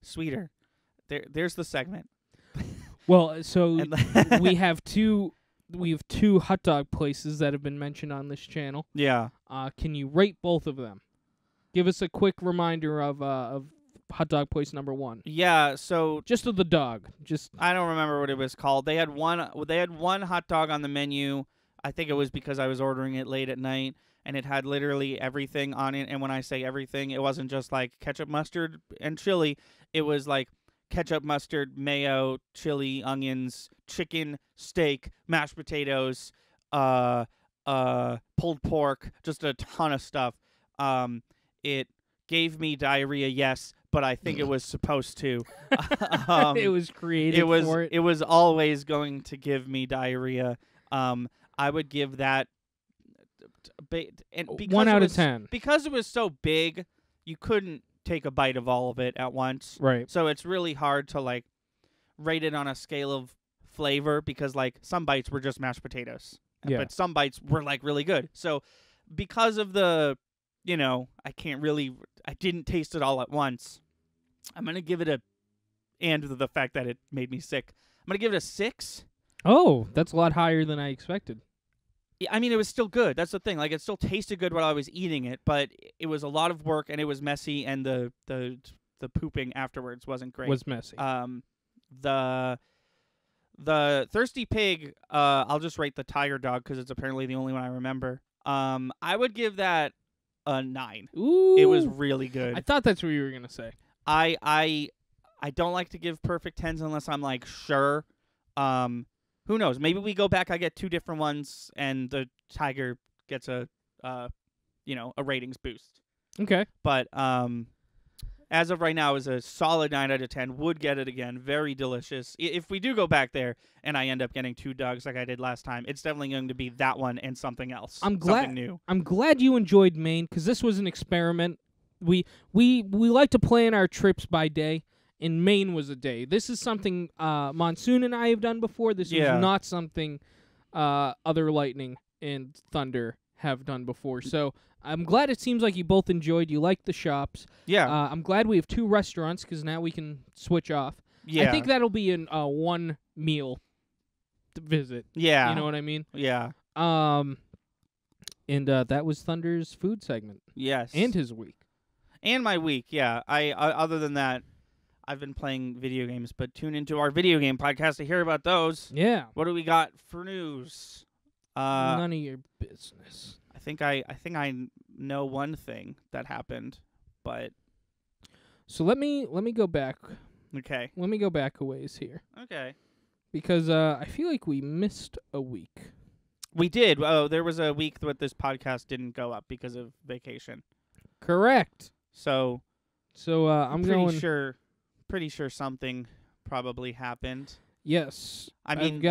sweeter. There's the segment. Well, so And we have two hot dog places that have been mentioned on this channel. yeah. Can you rate both of them? Give us a quick reminder of hot dog place number 1. Yeah, so Just of the dog. Just I don't remember what it was called. They had one hot dog on the menu. I think it was because I was ordering it late at night, and it had literally everything on it. And when I say everything, it wasn't just ketchup, mustard, and chili. It was ketchup, mustard, mayo, chili, onions, chicken, steak, mashed potatoes, pulled pork, just a ton of stuff. It gave me diarrhea, yes, but I think it was supposed to. it was created for it. It was always going to give me diarrhea. I would give that and because 1 it out of was- 10. because it was so big, you couldn't take a bite of all of it at once. Right. So it's really hard to rate it on a scale of flavor because some bites were just mashed potatoes, Yeah. but some bites were really good. So because of the, I didn't taste it all at once. I'm gonna give it and the fact that it made me sick, I'm gonna give it a 6. Oh, that's a lot higher than I expected. I mean, it was still good. That's the thing. It still tasted good while I was eating it, but it was a lot of work and it was messy, and the pooping afterwards wasn't great. Was messy. The Thirsty Pig, I'll just rate the Tiger Dog because it's apparently the only one I remember. I would give that a 9. Ooh. It was really good. I thought that's what you were going to say. I don't like to give perfect 10s unless I'm sure. Who knows? Maybe we go back, I get 2 different ones, and the Tiger gets a ratings boost. Okay. But as of right now, is a solid 9 out of 10. Would get it again. Very delicious. If we do go back there and I end up getting 2 dogs like I did last time, it's definitely going to be that one and something else. Something new. I'm glad you enjoyed Maine because this was an experiment. We like to plan our trips by day, and Maine was a day. This is something Monsoon and I have done before. This Yeah. was not something other Lightning and Thunder have done before. So I'm glad it seems like you both enjoyed. You liked the shops. Yeah. I'm glad we have 2 restaurants because now we can switch off. Yeah. I think that'll be an one meal visit. Yeah. You know what I mean? Yeah. And that was Thunder's food segment Yes. and his week. And my week, yeah. I other than that, I've been playing video games, but tune into our video game podcast to hear about those. Yeah. What do we got for news? None of your business. I think I know one thing that happened, but So let me go back. okay. Let me go back a ways here Okay. because I feel like we missed a week. We did. Oh, there was a week that this podcast didn't go up because of vacation. Correct. So I'm pretty sure something probably happened. Yes. I mean, I've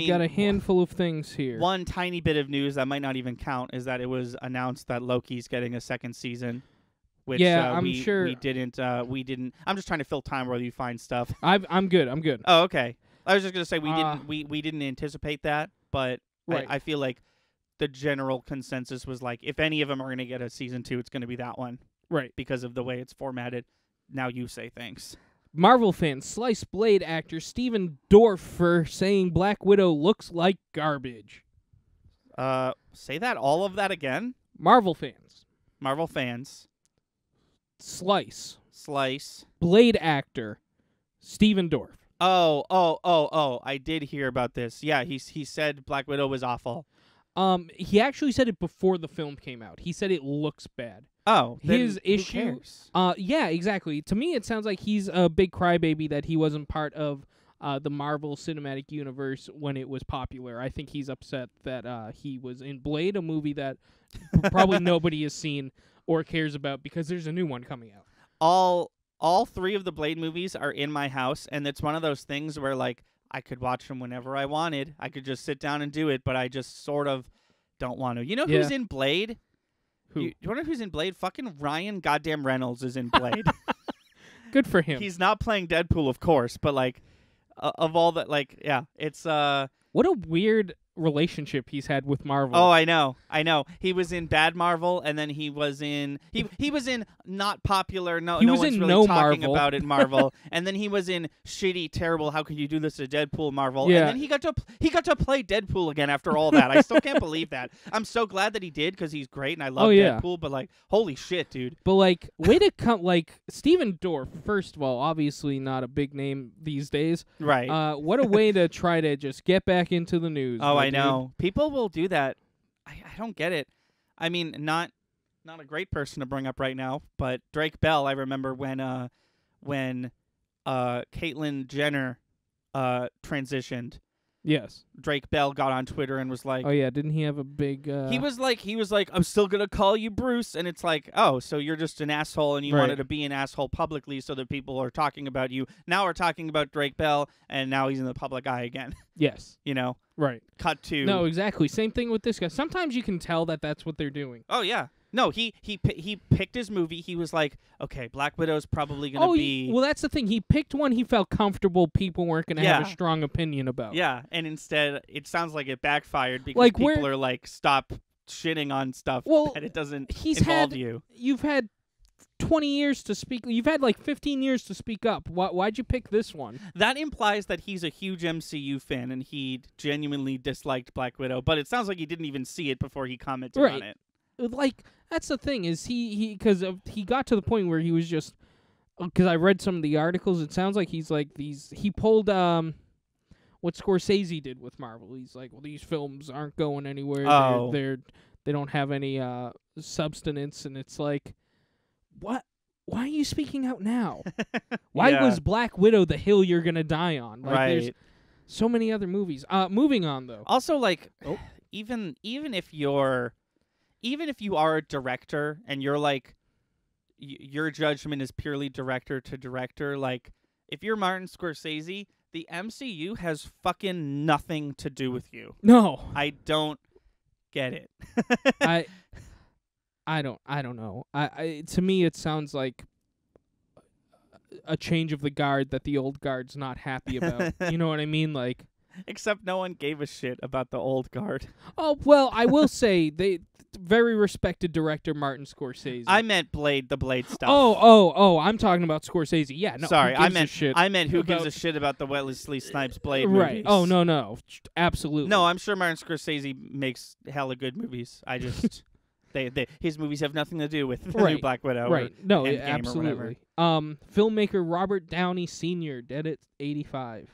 got a handful of things here. One tiny bit of news that might not even count is that it was announced that Loki's getting a second season. Which, Yeah, I'm we, sure- we didn't. I'm just trying to fill time while you find stuff. I'm good. Oh, okay. I was just gonna say Uh, we didn't anticipate that, but Right. I feel like the general consensus was if any of them are gonna get a season 2, it's gonna be that one Right. because of the way it's formatted. Now you say thanks. Marvel fan, Slice Blade actor Steven Dorff saying Black Widow looks like garbage. Say all of that again. Marvel fans, Marvel fans, Slice Slice. Blade actor Steven Dorff. Oh! I did hear about this. Yeah, he said Black Widow was awful. He actually said it before the film came out. He said it looks bad. Oh, then His who issue. cares? Yeah, exactly. To me, it sounds like he's a big crybaby that he wasn't part of the Marvel Cinematic Universe when it was popular. I think he's upset that he was in Blade, a movie that probably nobody has seen or cares about because there's a new one coming out. All 3 of the Blade movies are in my house, and it's one of those things where like I could watch them whenever I wanted. I could just sit down and do it, but I just sort of don't want to. You know who's in Blade? Who? You wonder who's in Blade? Fucking Ryan goddamn Reynolds is in Blade. Good for him. He's not playing Deadpool, of course, but like of all that, like yeah, it's What a weird relationship he's had with Marvel. Oh, I know. He was in Bad Marvel, and then he was in he was in not popular. No, He no was one's in really no talking Marvel. about it. Marvel, and then he was in shitty, terrible. How could you do this to Deadpool? Marvel, Yeah. and then he got to play Deadpool again after all that. I still can't believe that. I'm so glad that he did because he's great, and I love Deadpool. But like, holy shit, dude. But like, way to come, like Steven Dorff. First of all, obviously not a big name these days. Right. What a way to try to just get back into the news. Oh, my I dude. know. People will do that. I don't get it. I mean, not a great person to bring up right now, but Drake Bell. I remember when Caitlyn Jenner transitioned. Yes. Drake Bell got on Twitter and was like, Oh yeah, didn't he have a big? he was like, I'm still gonna call you Bruce, and it's like, oh, so you're just an asshole, and you Right. wanted to be an asshole publicly, so that people are talking about you. Now we're talking about Drake Bell, and now he's in the public eye again. Yes. You know, Right. cut to No, exactly. Same thing with this guy. Sometimes you can tell that that's what they're doing. Oh yeah. No, he picked his movie. He was like, okay, Black Widow's probably gonna be. Well, that's the thing. He picked one he felt comfortable people weren't going to have a Yeah. strong opinion about. Yeah, and instead it sounds like it backfired because Like, people where- are like, stop shitting on stuff Well, that it doesn't he's involve had- you. You've had 20 years to speak. You've had like 15 years to speak up. Why'd you pick this one? That implies that he's a huge MCU fan and he genuinely disliked Black Widow, but it sounds like he didn't even see it before he commented Right. on it. Like, that's the thing is he got to the point where he was just, because I read some of the articles, it sounds like he's like he pulled what Scorsese did with Marvel. He's like, well, these films aren't going anywhere. Oh. They don't have any substance, and it's like, what? Why are you speaking out now? Why Yeah. was Black Widow the hill you're gonna die on? Like, there's Right. so many other movies. Moving on though. Also, like, Oh. even if you are a director and you're like, your judgment is purely director to director. Like, if you're Martin Scorsese, the MCU has fucking nothing to do with you. No, I don't get it. I don't know. To me it sounds like a change of the guard that the old guard's not happy about. You know what I mean? Like, Except no one gave a shit about the old guard. oh well, I will say they very respected director Martin Scorsese. I meant the Blade stuff. Oh, I'm talking about Scorsese. Yeah, no. Sorry, who gives a shit I meant who gives about- a shit about the Wesley Snipes Blade right. movies. Oh no, absolutely. No, I'm sure Martin Scorsese makes hella good movies. I just his movies have nothing to do with the new Right, Black Widow. right. Or No, Endgame or absolutely. whatever. Filmmaker Robert Downey Sr. dead at 85.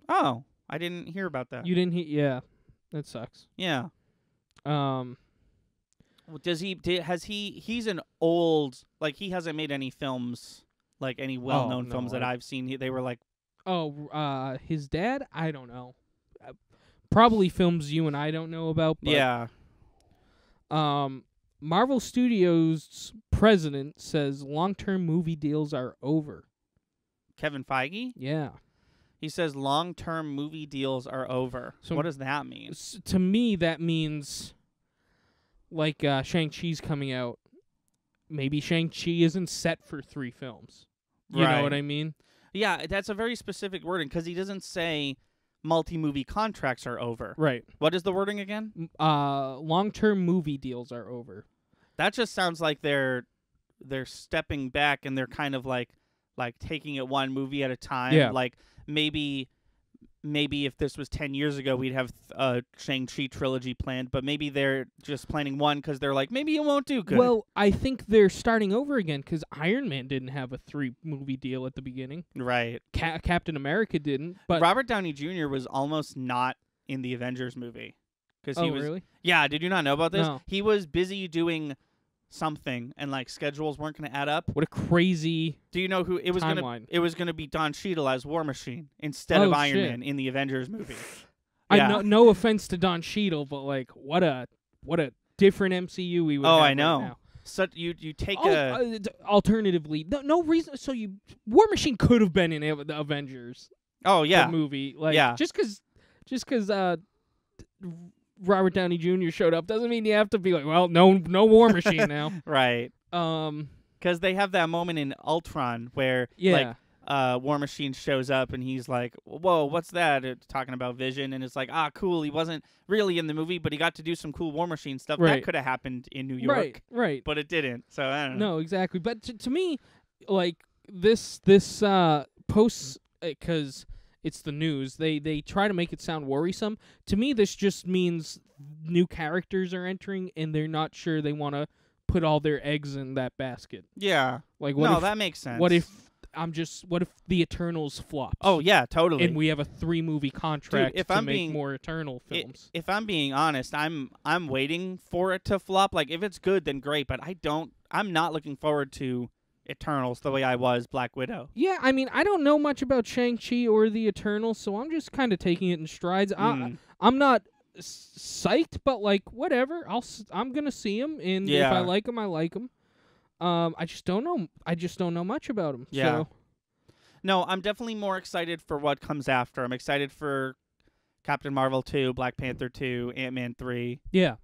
Oh, I didn't hear about that. You didn't hear? Yeah, that sucks. Yeah. Well, he's an old, like, he hasn't made any films, like any well-known no, films that I've seen. They were like, His dad? I don't know. Probably films you and I don't know about. But, yeah. Marvel Studios president says long-term movie deals are over. Kevin Feige? Yeah. He says long-term movie deals are over. So- what does that mean? To me, that means, like, Shang-Chi's coming out. Maybe Shang-Chi isn't set for 3 films. You know what Right. I mean? Yeah, that's a very specific wording because he doesn't say multi-movie contracts are over. Right. What is the wording again? Long-term movie deals are over. That just sounds like they're stepping back and they're kind of like taking it one movie at a time. Yeah. Like maybe if this was 10 years ago, we'd have a Shang-Chi trilogy planned, but maybe they're just planning one because they're like, maybe it won't do good. Well, I think they're starting over again because Iron Man didn't have a 3-movie deal at the beginning. right. Captain America didn't. But Robert Downey Jr. was almost not in the Avengers movie. because Oh, he was. really? Yeah, did you not know about this? No. He was busy doing something, and like schedules weren't going to add up. What a crazy Do you know who it was going to? timeline. It was going to be Don Cheadle as War Machine instead Oh, of Iron shit. Man in the Avengers movie. I Yeah. know, no offense to Don Cheadle, but like, what a different MCU we would Oh, have I right know. now. So you take Oh, a alternatively, no reason. So War Machine could have been in the Avengers the movie, like Yeah. just because Robert Downey Jr. showed up doesn't mean you have to be like, well, no War Machine now. right. Um, Because they have that moment in Ultron where yeah, War Machine shows up and he's like, "Whoa, what's that?" It's talking about Vision, and it's like, "Ah, cool. He wasn't really in the movie, but he got to do some cool War Machine stuff. That Right. could have happened in New York, right. but it didn't." So I don't know. No, exactly. But to me, like this post, because it's the news, they try to make it sound worrisome. To me, this just means new characters are entering, and they're not sure they want to put all their eggs in that basket. Yeah. Like, what No, if, that makes sense. what if the Eternals flops? Oh yeah, totally. And we have a 3-movie contract if to I'm make being- more Eternal films. If I'm being honest, I'm waiting for it to flop. Like if it's good, then great. But I'm not looking forward to Eternals the way I was Black Widow. Yeah, I mean, I don't know much about Shang-Chi or the Eternals, so I'm just kind of taking it in strides. I'm not psyched, but like whatever. I'm gonna see him, and if I Yeah. like him, I like him. I just don't know. I just don't know much about him. Yeah. So. No, I'm definitely more excited for what comes after. I'm excited for Captain Marvel 2, Black Panther 2, Ant-Man 3, Yeah.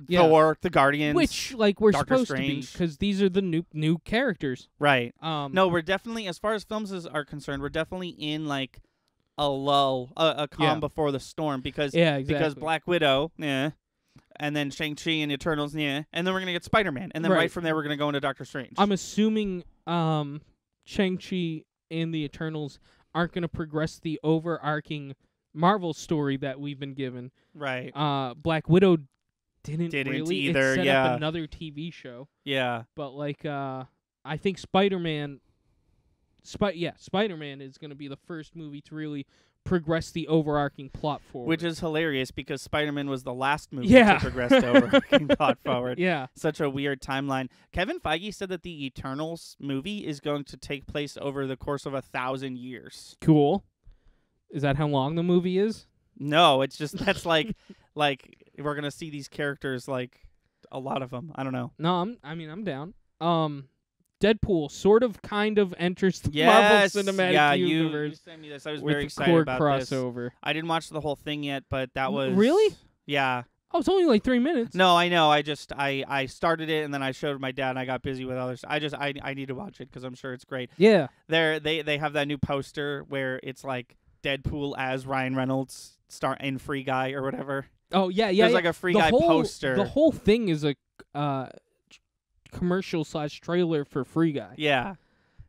Thor, The Guardians. Which like we're Doctor supposed to be, Strange. because these are the new characters. Right. No. We're definitely, as far as films are concerned, we're definitely in like a lull, a calm Yeah. before the storm because Yeah, exactly. because Black Widow, yeah, and then Shang-Chi and Eternals, yeah, and then we're gonna get Spider-Man, and then right Right. from there we're gonna go into Doctor Strange. I'm assuming Shang-Chi and the Eternals aren't going to progress the overarching Marvel story that we've been given. right. Black Widow didn't really. either, It set yeah. up another TV show. Yeah. But like I think Spider-Man Spider-Man is going to be the first movie to really progress the overarching plot forward. Which is hilarious because Spider-Man was the last movie Yeah. to progress the overarching plot forward. yeah. Such a weird timeline. Kevin Feige said that the Eternals movie is going to take place over the course of 1,000 years. Cool. Is that how long the movie is? No, it's just that's like we're gonna see these characters like a lot of them. I don't know. No, I'm down. Deadpool sort of kind of enters the Yes, Marvel Cinematic yeah, Universe you sent me this. I was with very the excited core about crossover. this. I didn't watch the whole thing yet, but that was Really? Yeah. Oh, it's only like 3 minutes. No, I know. I started it and then I showed my dad and I got busy with others. I need to watch it because I'm sure it's great. Yeah. They have that new poster where it's like Deadpool as Ryan Reynolds star in Free Guy or whatever. Oh yeah, yeah. There's yeah. like a Free The Guy whole- poster. The whole thing is a commercial / trailer for Free Guy. Yeah.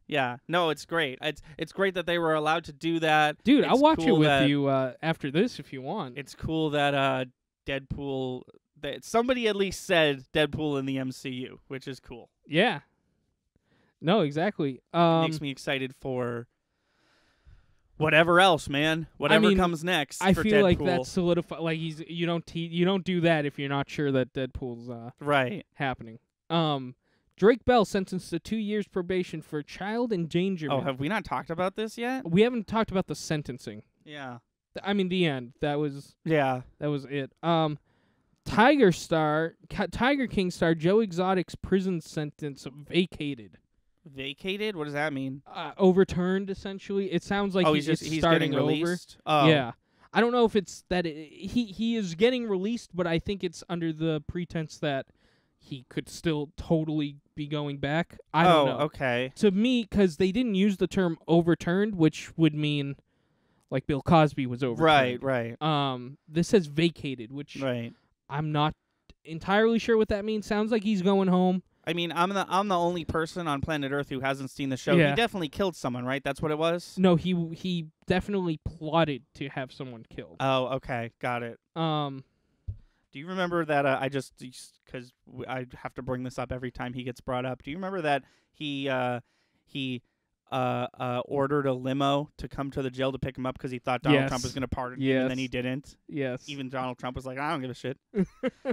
Yeah. No, it's great. It's great that they were allowed to do that. Dude, It's I'll watch it cool with that- you after this if you want. It's cool that Deadpool that somebody at least said Deadpool in the MCU, which is cool. Yeah. No, exactly. It makes me excited for whatever else, man. Whatever mean, comes next. I for feel Deadpool. like that's solidified. Like you don't do that if you're not sure that Deadpool's right. happening. Drake Bell sentenced to 2 years probation for child endangerment. Oh, have we not talked about this yet? We haven't talked about the sentencing. Yeah. I mean, the end. That was Yeah. it. Tiger King star Joe Exotic's prison sentence vacated. Vacated? What does that mean? Overturned, essentially. It sounds like he's starting getting released. over. Oh. Yeah. I don't know if it's that he is getting released, but I think it's under the pretense that he could still totally be going back. I don't know. Okay. To me, because they didn't use the term overturned, which would mean like Bill Cosby was overturned. Right. This says vacated, which Right. I'm not entirely sure what that means. Sounds like he's going home. I mean, I'm the only person on planet Earth who hasn't seen the show. Yeah. He definitely killed someone, right? That's what it was? No, he definitely plotted to have someone killed. Oh, okay. Got it. Do you remember that I just because I have to bring this up every time he gets brought up. Do you remember that he ordered a limo to come to the jail to pick him up because he thought Donald Yes. Trump was going to pardon him, and then he didn't. Yes. Even Donald Trump was like, I don't give a shit.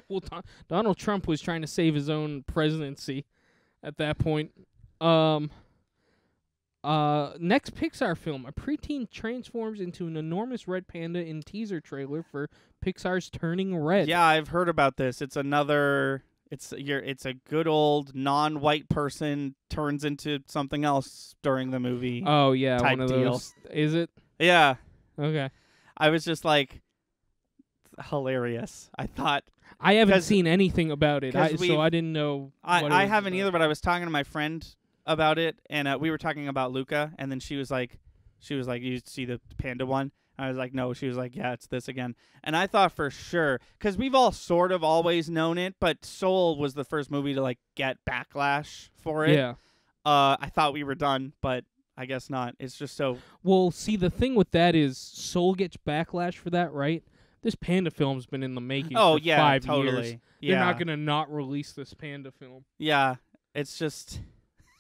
Well, Donald Trump was trying to save his own presidency at that point. Next Pixar film, a preteen transforms into an enormous red panda in teaser trailer for Pixar's Turning Red. Yeah, I've heard about this. It's another. It's a good old non-white person turns into something else during the movie. Oh yeah, type one of deal. those. Is it? Yeah, Okay. I was just like, hilarious. I thought I haven't 'Cause- seen anything about it, 'cause so I didn't know. what it I was haven't about. either, but I was talking to my friend about it, and we were talking about Luca, and then she was like, you see the panda one? And I was like, no. She was like, yeah, it's this again. And I thought for sure, because we've all sort of always known it, but Soul was the first movie to like get backlash for it. Yeah. I thought we were done, but I guess not. It's just so. Well, see, the thing with that is Soul gets backlash for that, right? This panda film's been in the making Oh for yeah, 5 totally. years. Yeah, They're not going to not release this panda film. Yeah, it's just,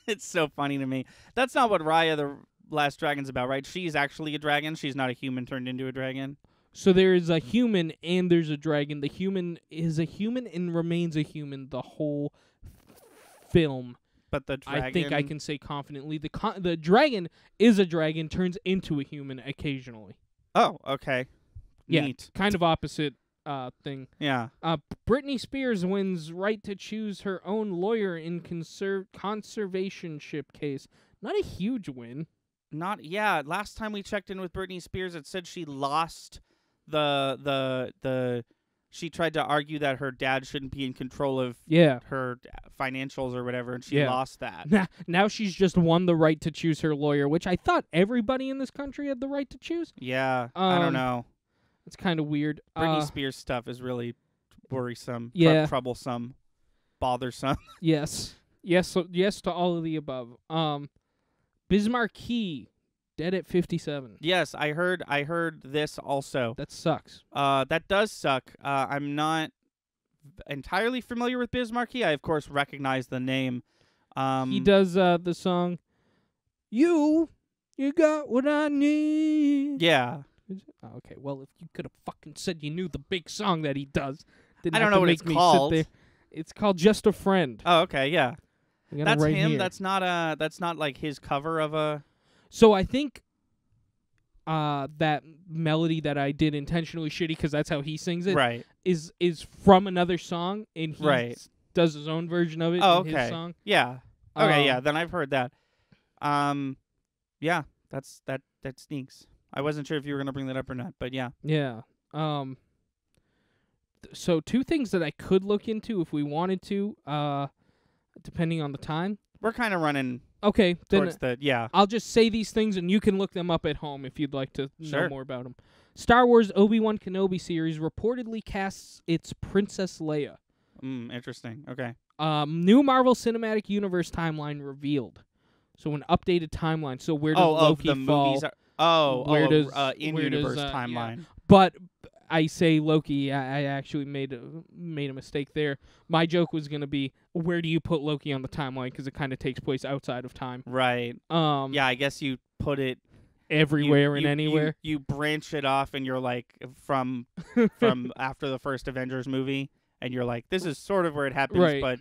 it's so funny to me. That's not what Raya the Last Dragon's about, right? She's actually a dragon. She's not a human turned into a dragon. So there is a human and there's a dragon. The human is a human and remains a human the whole film. But the dragon. I think I can say confidently. The dragon is a dragon, turns into a human occasionally. Oh, okay. Yeah, Neat. kind of opposite thing. Yeah. Britney Spears wins right to choose her own lawyer in conservationship case. Not a huge win. Last time we checked in with Britney Spears, it said she lost the. She tried to argue that her dad shouldn't be in control of Yeah. her financials or whatever, and she Yeah. lost that. Now she's just won the right to choose her lawyer, which I thought everybody in this country had the right to choose. Yeah, I don't Um, know. It's kind of weird. Britney Spears stuff is really worrisome, Yeah. troublesome, bothersome. Yes. Yes to all of the above. Bismarck Key, dead at 57. Yes, I heard this also. That sucks. That does suck. I'm not entirely familiar with Biz Markie. I of course recognize the name. He does the song You got what I need. Yeah. Oh, okay, well, if you could have fucking said you knew the big song that he does. Didn't I don't have know to what make it's me called. Sit there. It's called Just a Friend. Oh, okay, yeah. I got it That's right him. here. That's not like his cover of a. So I think that melody that I did intentionally shitty because that's how he sings it Right. is from another song, and he Right. does his own version of it Oh, in okay. his song. Yeah. Okay, yeah, Um, then I've heard that. Yeah, that sneaks. I wasn't sure if you were gonna bring that up or not, but yeah. Yeah. So two things that I could look into if we wanted to, depending on the time. We're kind of running Okay, then towards the I'll just say these things and you can look them up at home if you'd like to know Sure. more about them. Star Wars Obi-Wan Kenobi series reportedly casts its Princess Leia. Interesting. Okay. New Marvel Cinematic Universe timeline revealed. So an updated timeline. So where does Of Loki the fall? movies. Where does- in where does, universe yeah. timeline? But I say Loki. I actually made a mistake there. My joke was gonna be, where do you put Loki on the timeline? Because it kind of takes place outside of time. Right. Yeah, I guess you put it everywhere and you- anywhere. You branch it off, and you're like from after the first Avengers movie, and you're like, this is sort of where it happens, Right. but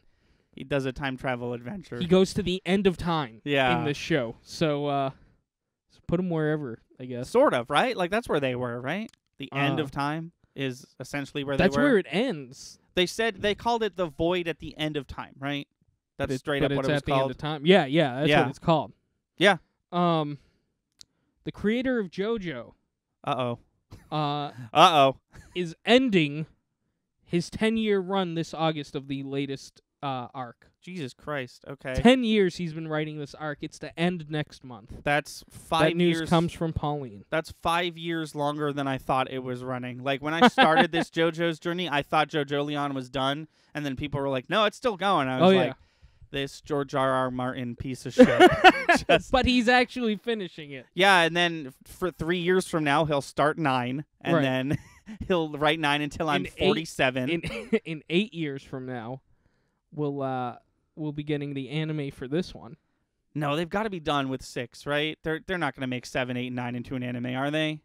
he does a time travel adventure. He goes to the end of time Yeah. in this show. So put him wherever, I guess. Sort of, right? Like that's where they were, right? The end Uh, of time is essentially where That's they were. where it ends. They called it the void at the end of time, right? That's straight up but what it's it was at the end called. of time. Yeah, that's Yeah. what it's called. Yeah. The creator of JoJo is ending his 10-year run this August of the latest arc. Jesus Christ. Okay. 10 years he's been writing this arc. It's to end next month. That's That 5 news years. comes from Pauline. That's 5 years longer than I thought it was running. Like when I started this JoJo's journey, I thought JoJo Leon was done, and then people were like, "No, it's still going." I was like, "This George R.R. Martin piece of shit." But he's actually finishing it. Yeah, and then for 3 years from now, he'll start 9, and Right. then he'll write 9 until I'm In 47. In 8 years from now, we'll be getting the anime for this one. No, they've got to be done with 6, right? They're not going to make 7, 8, and 9 into an anime, are they?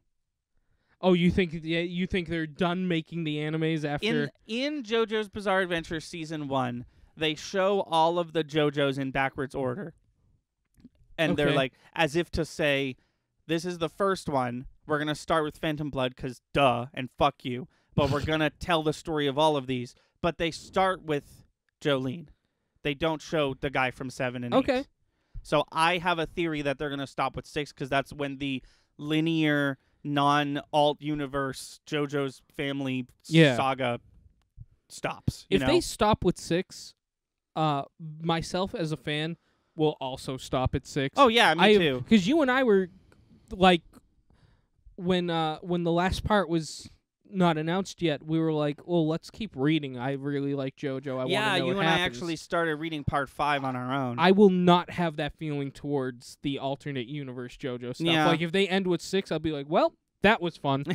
Oh, you think they're done making the animes after? In JoJo's Bizarre Adventure Season 1, they show all of the JoJos in backwards order. And they're Okay. like, as if to say, this is the first one. We're going to start with Phantom Blood because duh, and fuck you. But we're going to tell the story of all of these. But they start with Jolene. They don't show the guy from 7 and 8. Okay. So I have a theory that they're going to stop with 6 because that's when the linear, non-alt universe JoJo's family saga stops. If you know? they stop with 6, myself as a fan will also stop at 6. Oh, yeah, me too. Because you and I were, like, when the last part was not announced yet, we were like, well, let's keep reading. I really like JoJo. I want to know you what and happens. I actually started reading part 5 on our own. I will not have that feeling towards the alternate universe JoJo stuff. Yeah. Like, if they end with 6, I'll be like, well, that was fun.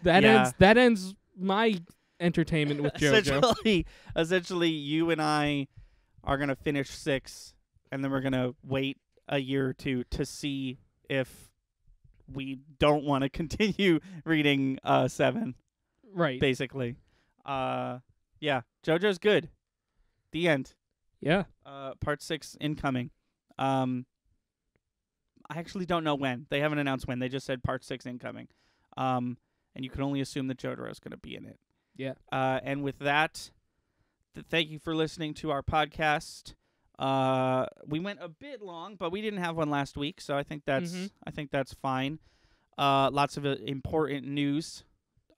Yeah. That ends my entertainment with JoJo. Essentially, you and I are going to finish 6, and then we're going to wait a year or two to see if we don't want to continue reading 7, Right. basically. Yeah, JoJo's good. The end. Yeah. Part 6 incoming. I actually don't know when. They haven't announced when. They just said part 6 incoming. And you can only assume that Jotaro's going to be in it. Yeah. And with that, thank you for listening to our podcast. We went a bit long, but we didn't have one last week, so I think that's fine. Lots of important news,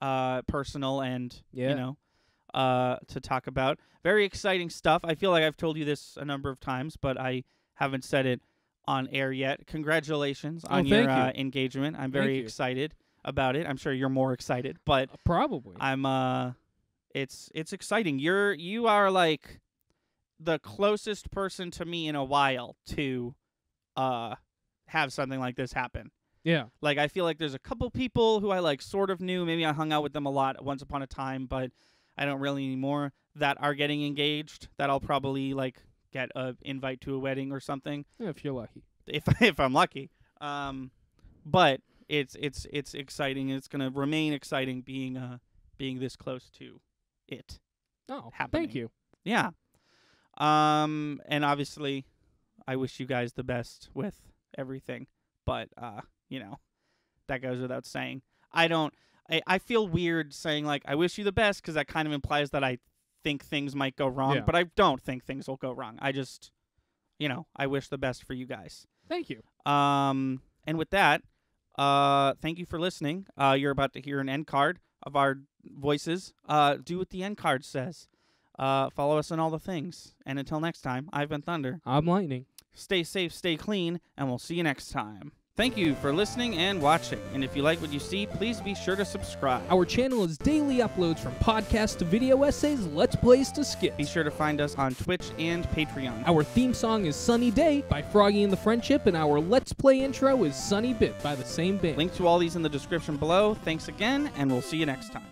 personal and to talk about. Very exciting stuff. I feel like I've told you this a number of times, but I haven't said it on air yet. Congratulations on your engagement. I'm very excited about it. I'm sure you're more excited, but probably I'm it's exciting. You are like the closest person to me in a while to have something like this happen. Yeah. Like, I feel like there's a couple people who I like sort of knew. Maybe I hung out with them a lot once upon a time, but I don't really anymore, that are getting engaged, that I'll probably like get a invite to a wedding or something. Yeah, if you're lucky. If I'm lucky. But it's exciting. It's going to remain exciting being this close to it. Oh, happening. Thank you. Yeah. And obviously I wish you guys the best with everything, but that goes without saying. I feel weird saying like I wish you the best because that kind of implies that I think things might go wrong, but I don't think things will go wrong. I just I wish the best for you guys. Thank you. And with that, thank you for listening. You're about to hear an end card of our voices. Do what the end card says. Follow us on all the things. And until next time, I've been Thunder. I'm Lightning. Stay safe, stay clean, and we'll see you next time. Thank you for listening and watching. And if you like what you see, please be sure to subscribe. Our channel is daily uploads from podcasts to video essays, let's plays to skits. Be sure to find us on Twitch and Patreon. Our theme song is Sunny Day by Froggy and the Friendship, and our Let's Play intro is Sunny Bit by the same band. Link to all these in the description below. Thanks again, and we'll see you next time.